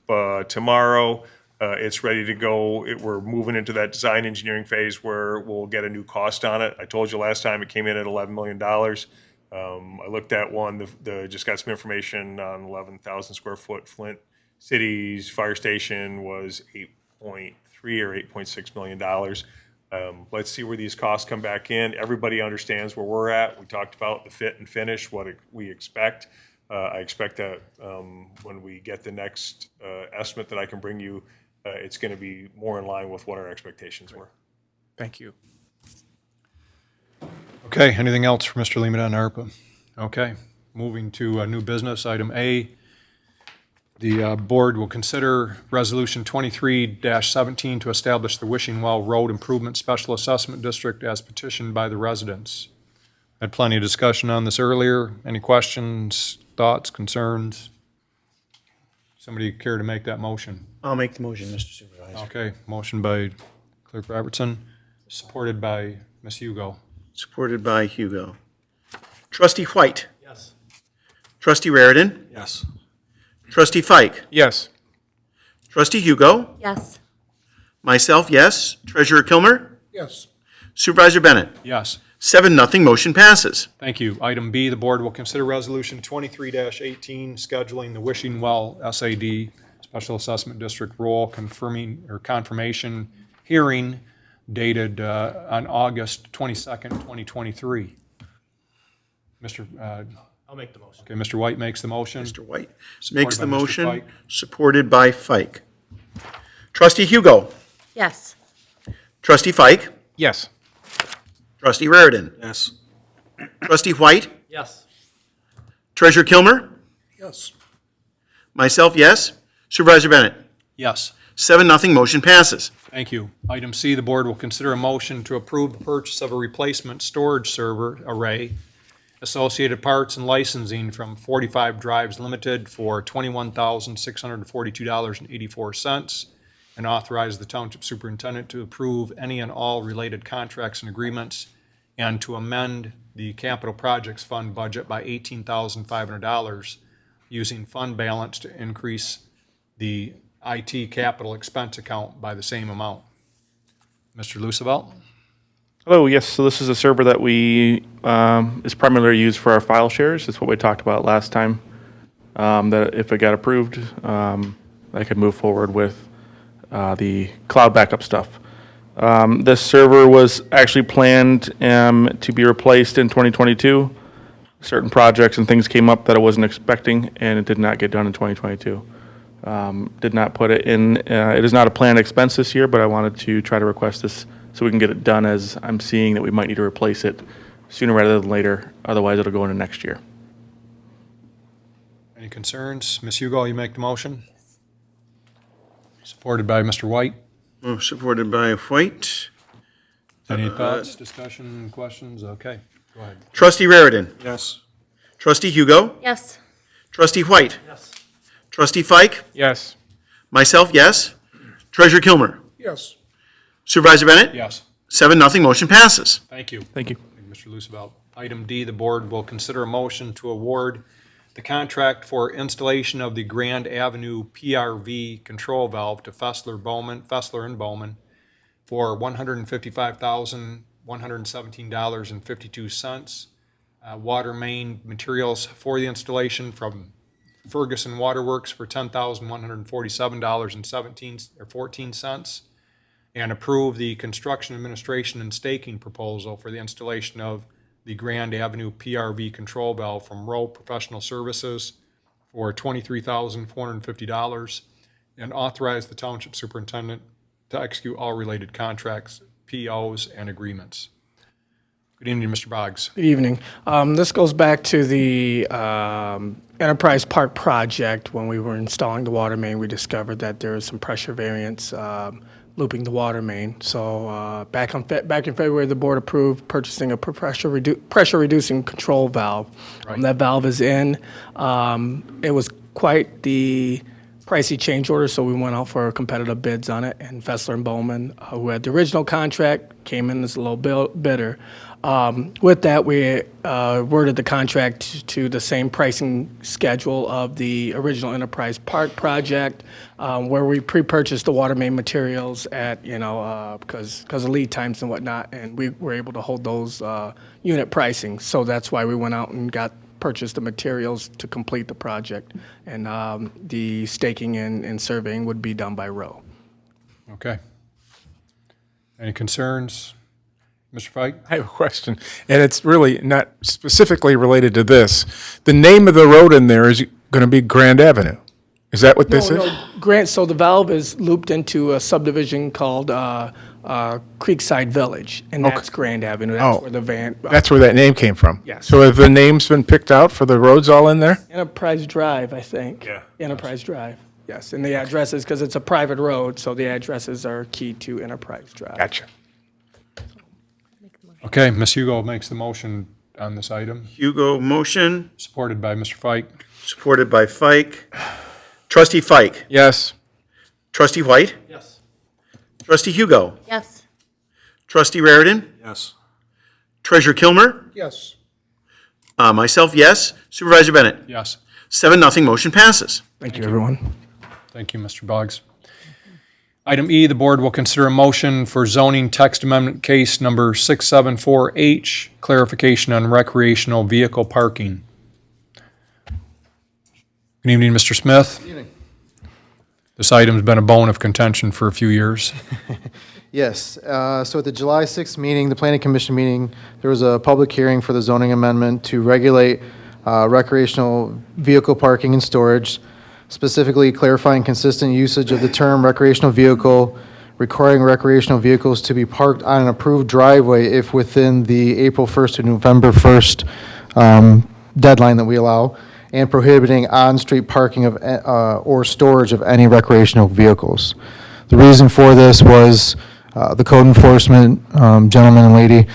tomorrow. It's ready to go. We're moving into that design engineering phase where we'll get a new cost on it. I told you last time it came in at $11 million. I looked at one, just got some information on 11,000 square foot. Flint City's fire station was 8.3 or $8.6 million. Let's see where these costs come back in. Everybody understands where we're at. We talked about the fit and finish, what we expect. I expect that when we get the next estimate that I can bring you, it's going to be more in line with what our expectations were. Thank you. Okay, anything else for Mr. Lemina on ARPA? Okay, moving to new business, item A. The board will consider Resolution 23-17 to establish the Wishing Well Road Improvement Special Assessment District as petitioned by the residents. Had plenty of discussion on this earlier. Any questions, thoughts, concerns? Somebody care to make that motion? I'll make the motion, Mr. Supervisor. Okay, motion by Clerk Robertson, supported by Ms. Hugo. Supported by Hugo. Trustee White. Yes. Trustee Raridan. Yes. Trustee Fike. Yes. Trustee Hugo. Yes. Myself, yes. Treasurer Kilmer. Yes. Supervisor Bennett. Yes. 7-0, motion passes. Thank you. Item B, the board will consider Resolution 23-18, scheduling the Wishing Well SAD Special Assessment District role confirmation hearing dated on August 22nd, 2023. I'll make the motion. Okay, Mr. White makes the motion. Mr. White Supported makes by the Mr. motion, Fike. supported by Fike. Trustee Hugo. Yes. Trustee Fike. Yes. Trustee Raridan. Yes. Trustee White. Yes. Treasurer Kilmer. Yes. Myself, yes. Supervisor Bennett. Yes. 7-0, motion passes. Thank you. Item C, the board will consider a motion to approve the purchase of a replacement storage server array, associated parts and licensing from 45 Drives Limited for $21,642.84, and authorize the Township Superintendent to approve any and all related contracts and agreements and to amend the capital projects fund budget by $18,500 using fund balance to increase the IT capital expense account by the same amount. Mr. Lucevelt? Hello, yes, so this is a server that we, is primarily used for our file shares. It's what we talked about last time. That if it got approved, I could move forward with the cloud backup stuff. This server was actually planned to be replaced in 2022. Certain projects and things came up that I wasn't expecting, and it did not get done in 2022. Did not put it in, it is not a planned expense this year, but I wanted to try to request this so we can get it done, as I'm seeing that we might need to replace it sooner rather than later. Otherwise, it'll go into next year. Any concerns? Ms. Hugo, you make the motion? Supported by Mr. White. Oh, supported by White. Any thoughts, discussion, questions? Okay, go ahead. Trustee Raritan. Yes. Trustee Hugo. Yes. Trustee White. Yes. Trustee Fike. Yes. Myself, yes. Treasurer Kilmer. Yes. Supervisor Bennett. Yes. 7-0, motion passes. Thank you. Thank you. Thank you, Mr. Lucevelt. Item D, the board will consider a motion to award the contract for installation of the Grand Avenue PRV control valve to Fessler and Bowman for $155,117.52. Water main materials for the installation from Ferguson Waterworks for $10,147.14, and approve the construction administration and staking proposal for the installation of the Grand Avenue PRV control valve from Rowe Professional Services for $23,450, and authorize the Township Superintendent to execute all related contracts, POs, and agreements. Good evening, Mr. Boggs. Good evening. This goes back to the Enterprise Park project. When we were installing the water main, we discovered that there was some pressure variance looping the water main. So back in February, the board approved purchasing a pressure reducing control valve. Right. That valve is in. It was quite the pricey change order, so we went out for competitive bids on it. And Fessler and Bowman, who had the original contract, came in as a little bidder. With that, we worded the contract to the same pricing schedule of the original Enterprise Park project, where we pre-purchased the water main materials at, because of lead times and whatnot, and we were able to hold those unit pricing. So that's why we went out and purchased the materials to complete the project, and the staking and surveying would be done by Rowe. Okay. Any concerns? Mr. Fike? I have a question, and it's really not specifically related to this. The name of the road in there is going to be Grand Avenue. Is that what this is? Grant, so the valve is looped into a subdivision called Creekside Village, and that's Grand Avenue. That's where the van. That's where that name came from? Yes. So have the names been picked out for the roads all in there? Enterprise Drive, I think. Yeah. Enterprise Drive, yes. And the addresses, because it's a private road, so the addresses are key to Enterprise Drive. Gotcha. Okay, Ms. Hugo makes the motion on this item. Hugo motion, Supported by Mr. Fike. supported by Fike. Trustee Fike. Yes. Trustee White. Yes. Trustee Hugo. Yes. Trustee Raritan. Yes. Treasurer Kilmer. Yes. Myself, yes. Supervisor Bennett. Yes. 7-0, motion passes. Thank you, everyone. Thank you, Mr. Boggs. Item E, the board will consider a motion for zoning text amendment case number 674H, clarification on recreational vehicle parking. Good evening, Mr. Smith. Good evening. This item's been a bone of contention for a few years. Yes, so at the July 6th meeting, the Planning Commission meeting, there was a public hearing for the zoning amendment to regulate recreational vehicle parking and storage, specifically clarifying consistent usage of the term recreational vehicle, requiring recreational vehicles to be parked on an approved driveway if within the April 1st to November 1st deadline that we allow, and prohibiting on-street parking of or storage of any recreational vehicles. The reason for this was the code enforcement gentleman and lady.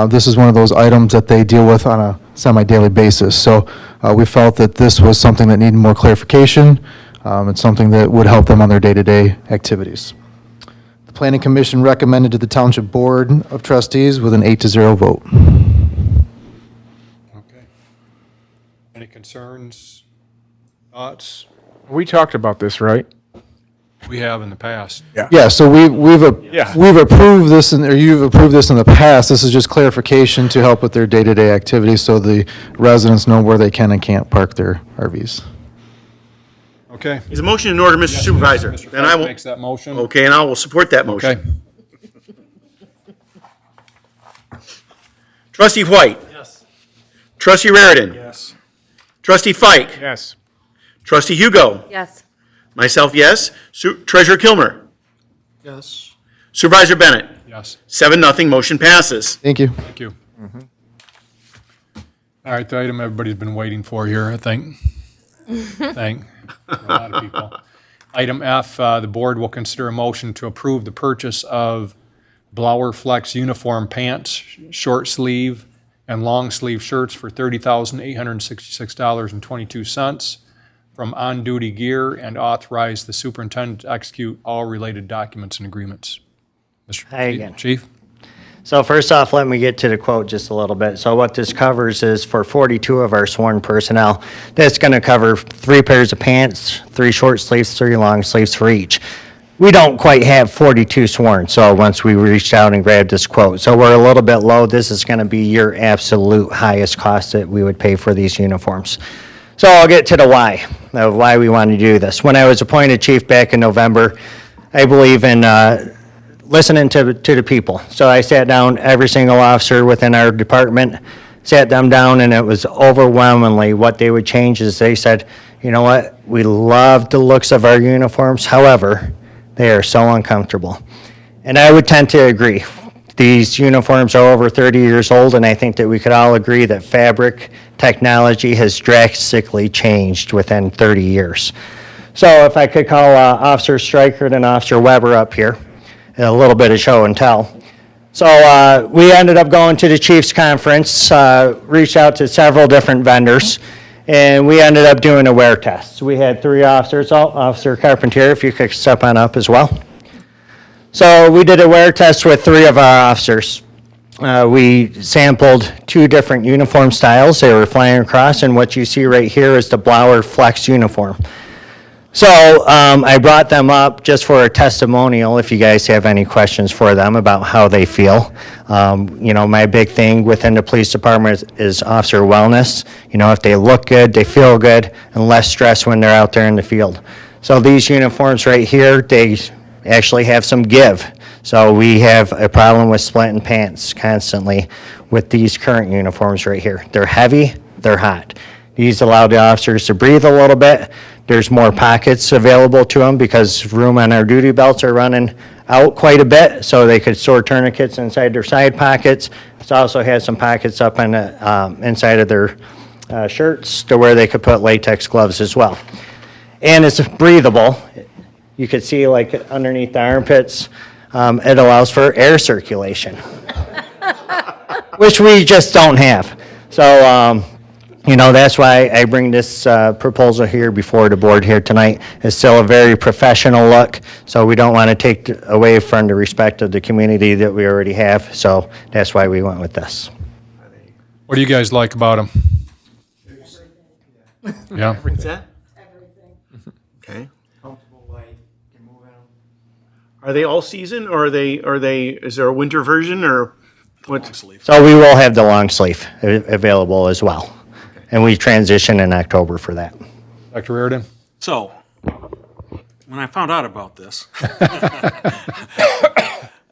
This is one of those items that they deal with on a semi-daily basis. So we felt that this was something that needed more clarification. It's something that would help them on their day-to-day activities. The Planning Commission recommended to the Township Board of Trustees with an 8-0 vote. Okay. Any concerns, thoughts? We talked about this, right? We have in the past. Yeah, so we've Yeah. approved this, or you've approved this in the past. This is just clarification to help with their day-to-day activities so the residents know where they can and can't park their RVs. Okay. Is a motion in order, Mr. Supervisor? Mr. Then I Clark will, makes that motion. okay, and I will support that motion. Okay. Trustee White? Yes. Trustee Raritan? Yes. Trustee Fike? Yes. Trustee Hugo? Yes. Myself, yes. Treasurer Kilmer? Yes. Supervisor Bennett? Yes. 7-0, motion passes. Thank you. Thank you. All right, the item everybody's been waiting for here, I think. For a lot of people. Item F, the board will consider a motion to approve the purchase of Blower Flex uniform pants, short sleeve, and long sleeve shirts for $30,866.22 from On Duty Gear and authorize the superintendent to execute all related documents and agreements. Hi again. Chief? So first off, let me get to the quote just a little bit. So what this covers is for 42 of our sworn personnel, that's going to cover 3 pairs of pants, 3 short sleeves, 3 long sleeves for each. We don't quite have 42 sworn, so once we reached out and grabbed this quote. So we're a little bit low. This is going to be your absolute highest cost that we would pay for these uniforms. So I'll get to the why, of why we want to do this. When I was appointed chief back in November, I believe in listening to the people. So I sat down every single officer within our department, sat them down, and it was overwhelmingly what they would change is they said, you know what, we love the looks of our uniforms, however, they are so uncomfortable. And I would tend to agree. These uniforms are over 30 years old, and I think that we could all agree that fabric technology has drastically changed within 30 years. So if I could call Officer Streichert and Officer Weber up here, a little bit of show and tell. So we ended up going to the Chiefs Conference, reached out to several different vendors, and we ended up doing a wear test. We had 3 officers, Officer Carpentier, if you could step on up as well. So we did a wear test with 3 of our officers. We sampled 2 different uniform styles. They were flying across, and what you see right here is the Blower Flex uniform. So I brought them up just for a testimonial if you guys have any questions for them about how they feel. You know, my big thing within the police department is officer wellness. You know, if they look good, they feel good, and less stress when they're out there in the field. So these uniforms right here, they actually have some give. So we have a problem with splitting pants constantly with these current uniforms right here. They're heavy, they're hot. These allow the officers to breathe a little bit. There's more pockets available to them because room on our duty belts are running out quite a bit, so they could store tourniquets inside their side pockets. It also has some pockets up on the inside of their shirts to where they could put latex gloves as well. And it's breathable. You could see like underneath the armpits, it allows for air circulation, which we just don't have. So, you know, that's why I bring this proposal here before the board here tonight. It's still a very professional look, so we don't want to take away from the respect of the community that we already have. So that's why we went with this. What do you guys like about them? Yeah. What's that? Okay. Are they all season, or is there a winter version, or what? So we will have the long sleeve available as well. And we transition in October for that. Dr. Reardon? So, when I found out about this,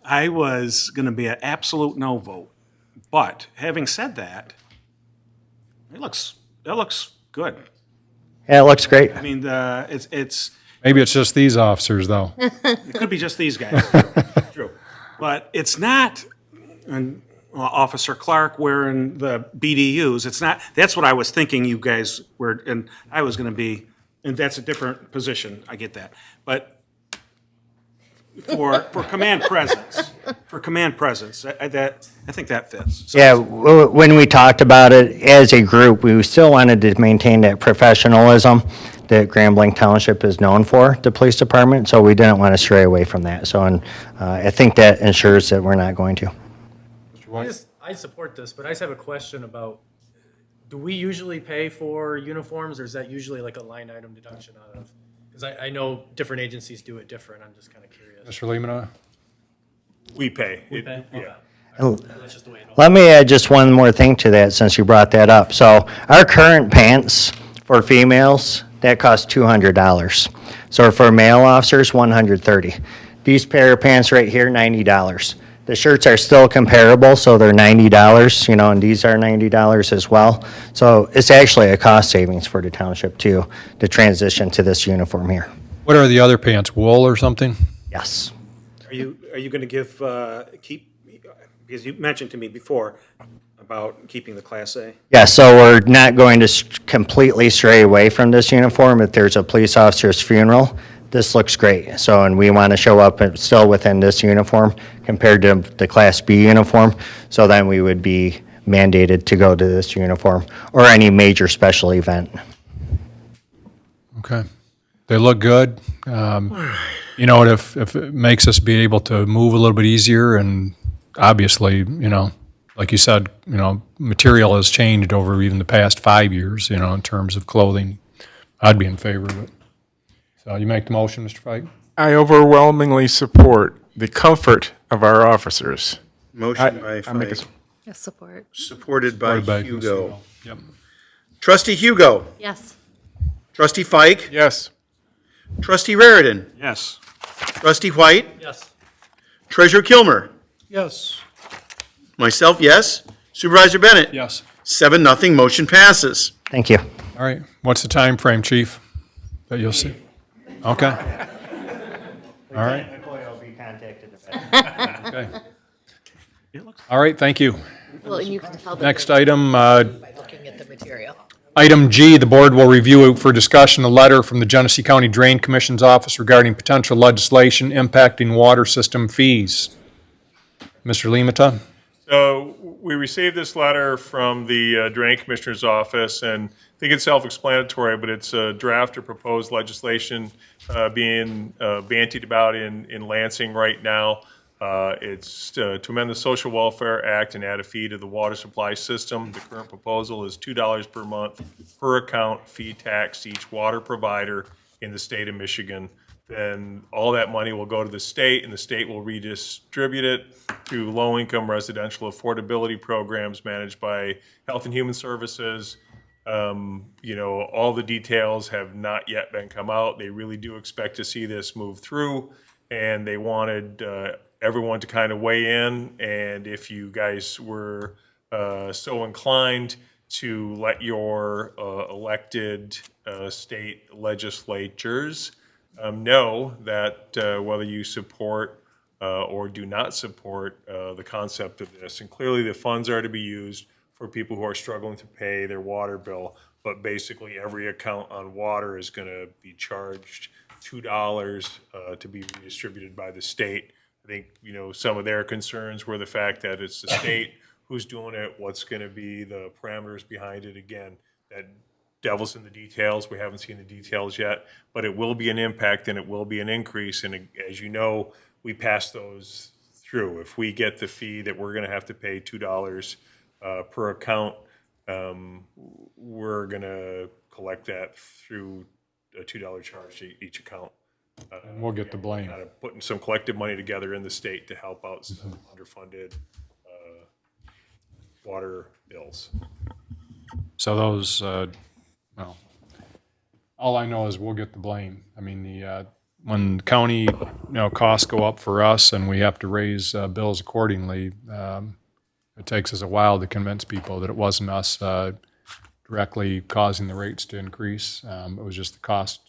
I was going to be an absolute no vote. But having said that, it looks good. Yeah, it looks great. I mean, it's Maybe it's just these officers, though. it could be just these guys. True. But it's not Officer Clark wearing the BDUs. It's not, that's what I was thinking you guys were, and I was going to be, and that's a different position. I get that. But for command presence, I think that fits. So Yeah, when we talked about it as a group, we still wanted to maintain that professionalism. that Grambling Township is known for, the police department, so we didn't want to stray away from that. So, and I think that ensures that we're not going to. I support this, but I just have a question about, do we usually pay for uniforms, or is that usually like a line item deduction out of? Because I know different agencies do it different, I'm just kind of curious. Mr. Lemata? We pay. We pay? Yeah. Okay. And That's just the way it let me add just one more thing to that since you brought that up. So our current pants for females, that costs $200. So for male officers, $130. These pair of pants right here, $90. The shirts are still comparable, so they're $90, you know, and these are $90 as well. So it's actually a cost savings for the township too, to transition to this uniform here. What are the other pants, wool or something? Yes. Are you going to give, because you mentioned to me before about keeping the Class A? Yeah, so we're not going to completely stray away from this uniform. If there's a police officer's funeral, this looks great. So, and we want to show up still within this uniform compared to the Class B uniform. So then we would be mandated to go to this uniform or any major special event. Okay. They look good. You know, if it makes us be able to move a little bit easier, and obviously, you know, like you said, you know, material has changed over even the past 5 years, you know, in terms of clothing. I'd be in favor of it. So you make the motion, Mr. Fike? I overwhelmingly support the comfort of our officers. Motion by I make a Fike, Yes, support. supported by Supported by Ms. Hugo. Yep. Trustee Hugo. Yes. Trustee Fike. Yes. Trustee Raridan. Yes. Trustee White. Yes. Treasurer Kilmer. Yes. Myself, yes. Supervisor Bennett. Yes. 7-0, motion passes. Thank you. All right. What's the time frame, Chief, that you'll see? Okay. All right. I'll be contacted. Okay. All right, thank you. Well, and you can tell them. Next item, By looking at the material. Item G, the board will review for discussion a letter from the Genesee County Drain Commission's office regarding potential legislation impacting water system fees. Mr. Lemata? So we received this letter from the Drain Commissioner's office, and I think it's self-explanatory, but it's a draft or proposed legislation being bantied about in Lansing right now. It's to amend the Social Welfare Act and add a fee to the water supply system. The current proposal is $2 per month per account fee tax to each water provider in the state of Michigan. Then all that money will go to the state, and the state will redistribute it to low-income residential affordability programs managed by Health and Human Services. You know, all the details have not yet been come out. They really do expect to see this move through, and they wanted everyone to kind of weigh in, and if you guys were so inclined to let your elected state legislatures know that whether you support or do not support the concept of this. And clearly the funds are to be used for people who are struggling to pay their water bill, but basically every account on water is going to be charged $2 to be redistributed by the state. I think, you know, some of their concerns were the fact that it's the state who's doing it, what's going to be the parameters behind it. Again, that devil's in the details. We haven't seen the details yet, but it will be an impact and it will be an increase. And as you know, we pass those through. If we get the fee that we're going to have to pay $2 per account, we're going to collect that through a $2 charge to each account. And we'll get the blame. Kind of putting some collective money together in the state to help out some underfunded water bills. So those, well, all I know is we'll get the blame. I mean, when county, you know, costs go up for us and we have to raise bills accordingly, it takes us a while to convince people that it wasn't us directly causing the rates to increase. It was just the cost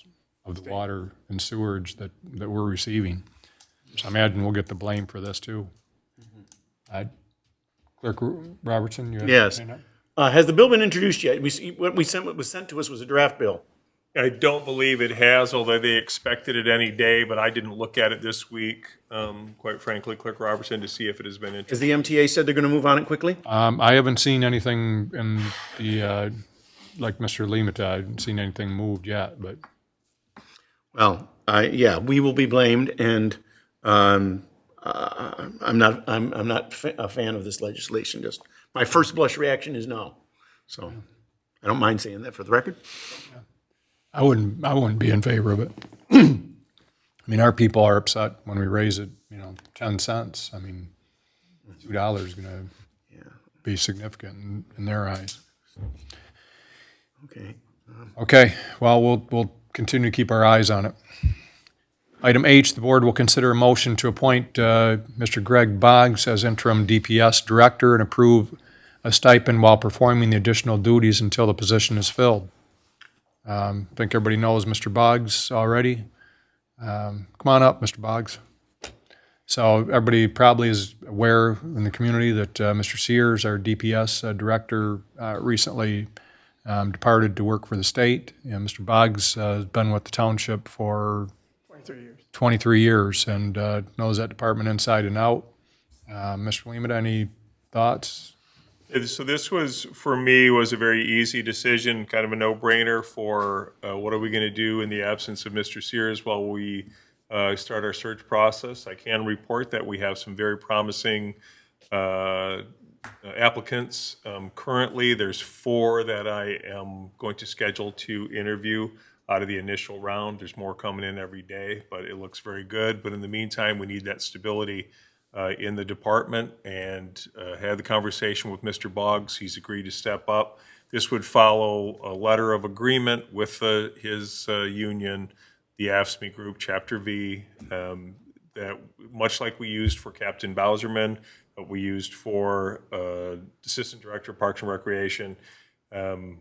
of the water and sewerage that we're receiving. So I imagine we'll get the blame for this too. Clerk Robertson, you have Yes. anything? Has the bill been introduced yet? What was sent to us was a draft bill. I don't believe it has, although they expected it any day, but I didn't look at it this week, quite frankly, Clerk Robertson, to see if it has been introduced. Has the MTA said they're going to move on it quickly? I haven't seen anything in the like Mr. Limata, I haven't seen anything moved yet, but. Well, yeah, we will be blamed, and I'm not a fan of this legislation. Just my first blush reaction is no. So I don't mind saying that for the record. I wouldn't be in favor of it. I mean, our people are upset when we raise it, 10 cents. I mean, $2 is gonna be significant in their eyes. Okay. Okay, well, we'll continue to keep our eyes on it. Item H, the board will consider a motion to appoint Mr. Greg Boggs as interim DPS director and approve a stipend while performing the additional duties until the position is filled. I think everybody knows Mr. Boggs already. Come on up, Mr. Boggs. So everybody probably is aware in the community that Mr. Sears, our DPS director, recently departed to work for the state. Mr. Boggs has been with the township for 23 years and knows that department inside and out. Mr. Lehman, any thoughts? So this was, for me, was a very easy decision, kind of a no-brainer for what are we going to do in the absence of Mr. Sears while we start our search process. I can report that we have some very promising applicants. Currently, there's 4 that I am going to schedule to interview out of the initial round. There's more coming in every day, but it looks very good. But in the meantime, we need that stability in the department, and had the conversation with Mr. Boggs. He's agreed to step up. This would follow a letter of agreement with his union, the AFSCME Group, Chapter V, that much like we used for Captain Bowserman, we used for Assistant Director of Parks and Recreation,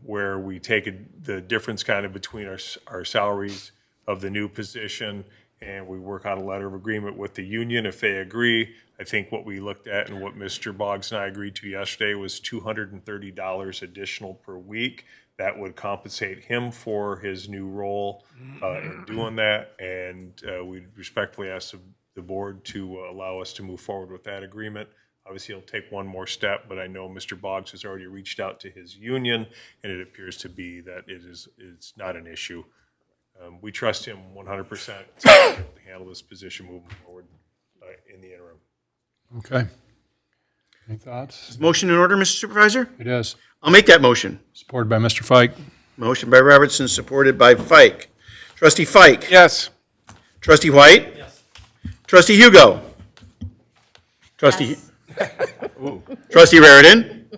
where we take the difference kind of between our salaries of the new position, and we work out a letter of agreement with the union if they agree. I think what we looked at and what Mr. Boggs and I agreed to yesterday was $230 additional per week. That would compensate him for his new role in doing that, and we respectfully ask the board to allow us to move forward with that agreement. Obviously, he'll take one more step, but I know Mr. Boggs has already reached out to his union, and it appears to be that it's not an issue. We trust him 100% to handle this position moving forward in the interim. Okay. Any thoughts? Is motion in order, Mr. Supervisor? It is. I'll make that motion. Supported by Mr. Fike. Motion by Robertson, supported by Fike. Trustee Fike? Yes. Trustee White? Yes. Trustee Hugo? Trustee Trustee Raritan?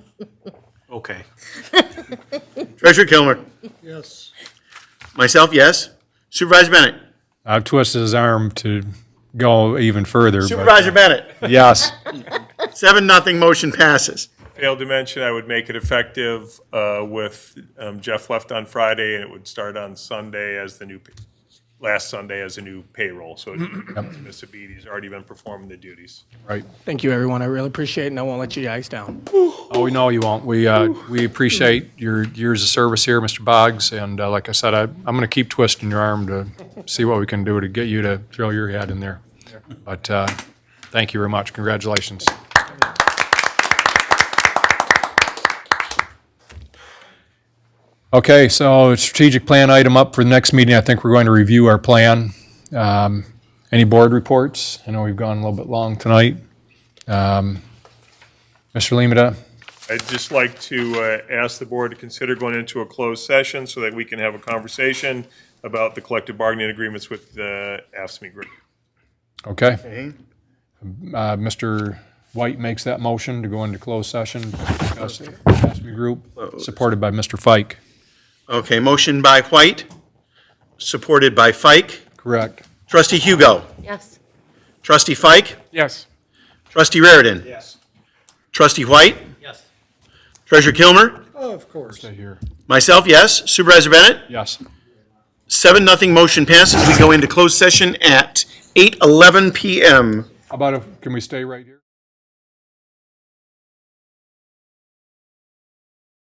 Okay. Treasurer Kilmer? Yes. Myself, yes. Supervisor Bennett? I've twisted his arm to go even further. but- Supervisor Bennett? Yes. 7-0, motion passes. Failed to mention, I would make it effective with Jeff left on Friday, and it would start on Sunday as last Sunday as a new payroll. So it's miss a beat. He's already been performing the duties. Right. Thank you, everyone. I really appreciate it, and I won't let you guys down. Oh, we know you won't. We appreciate your years of service here, Mr. Boggs, and like I said, I'm going to keep twisting your arm to see what we can do to get you to throw your head in there. But thank you very much. Congratulations. Okay, so strategic plan item up for the next meeting. I think we're going to review our plan. Any board reports? I know we've gone a little bit long tonight. Mr. Limata? I'd just like to ask the board to consider going into a closed session so that we can have a conversation about the collective bargaining agreements with the AFSCME Group. Okay. Mr. White makes that motion to go into closed session, discuss the AFSCME Group, supported by Mr. Fike. Okay, motion by White, supported by Fike. Correct. Trustee Hugo? Yes. Trustee Fike? Yes. Trustee Raritan? Yes. Trustee White? Yes. Treasurer Kilmer? Oh, of course. Stay here. Myself, yes. Supervisor Bennett? Yes. 7-0, motion passes. We go into closed session at 8:11 PM. How about can we stay right here?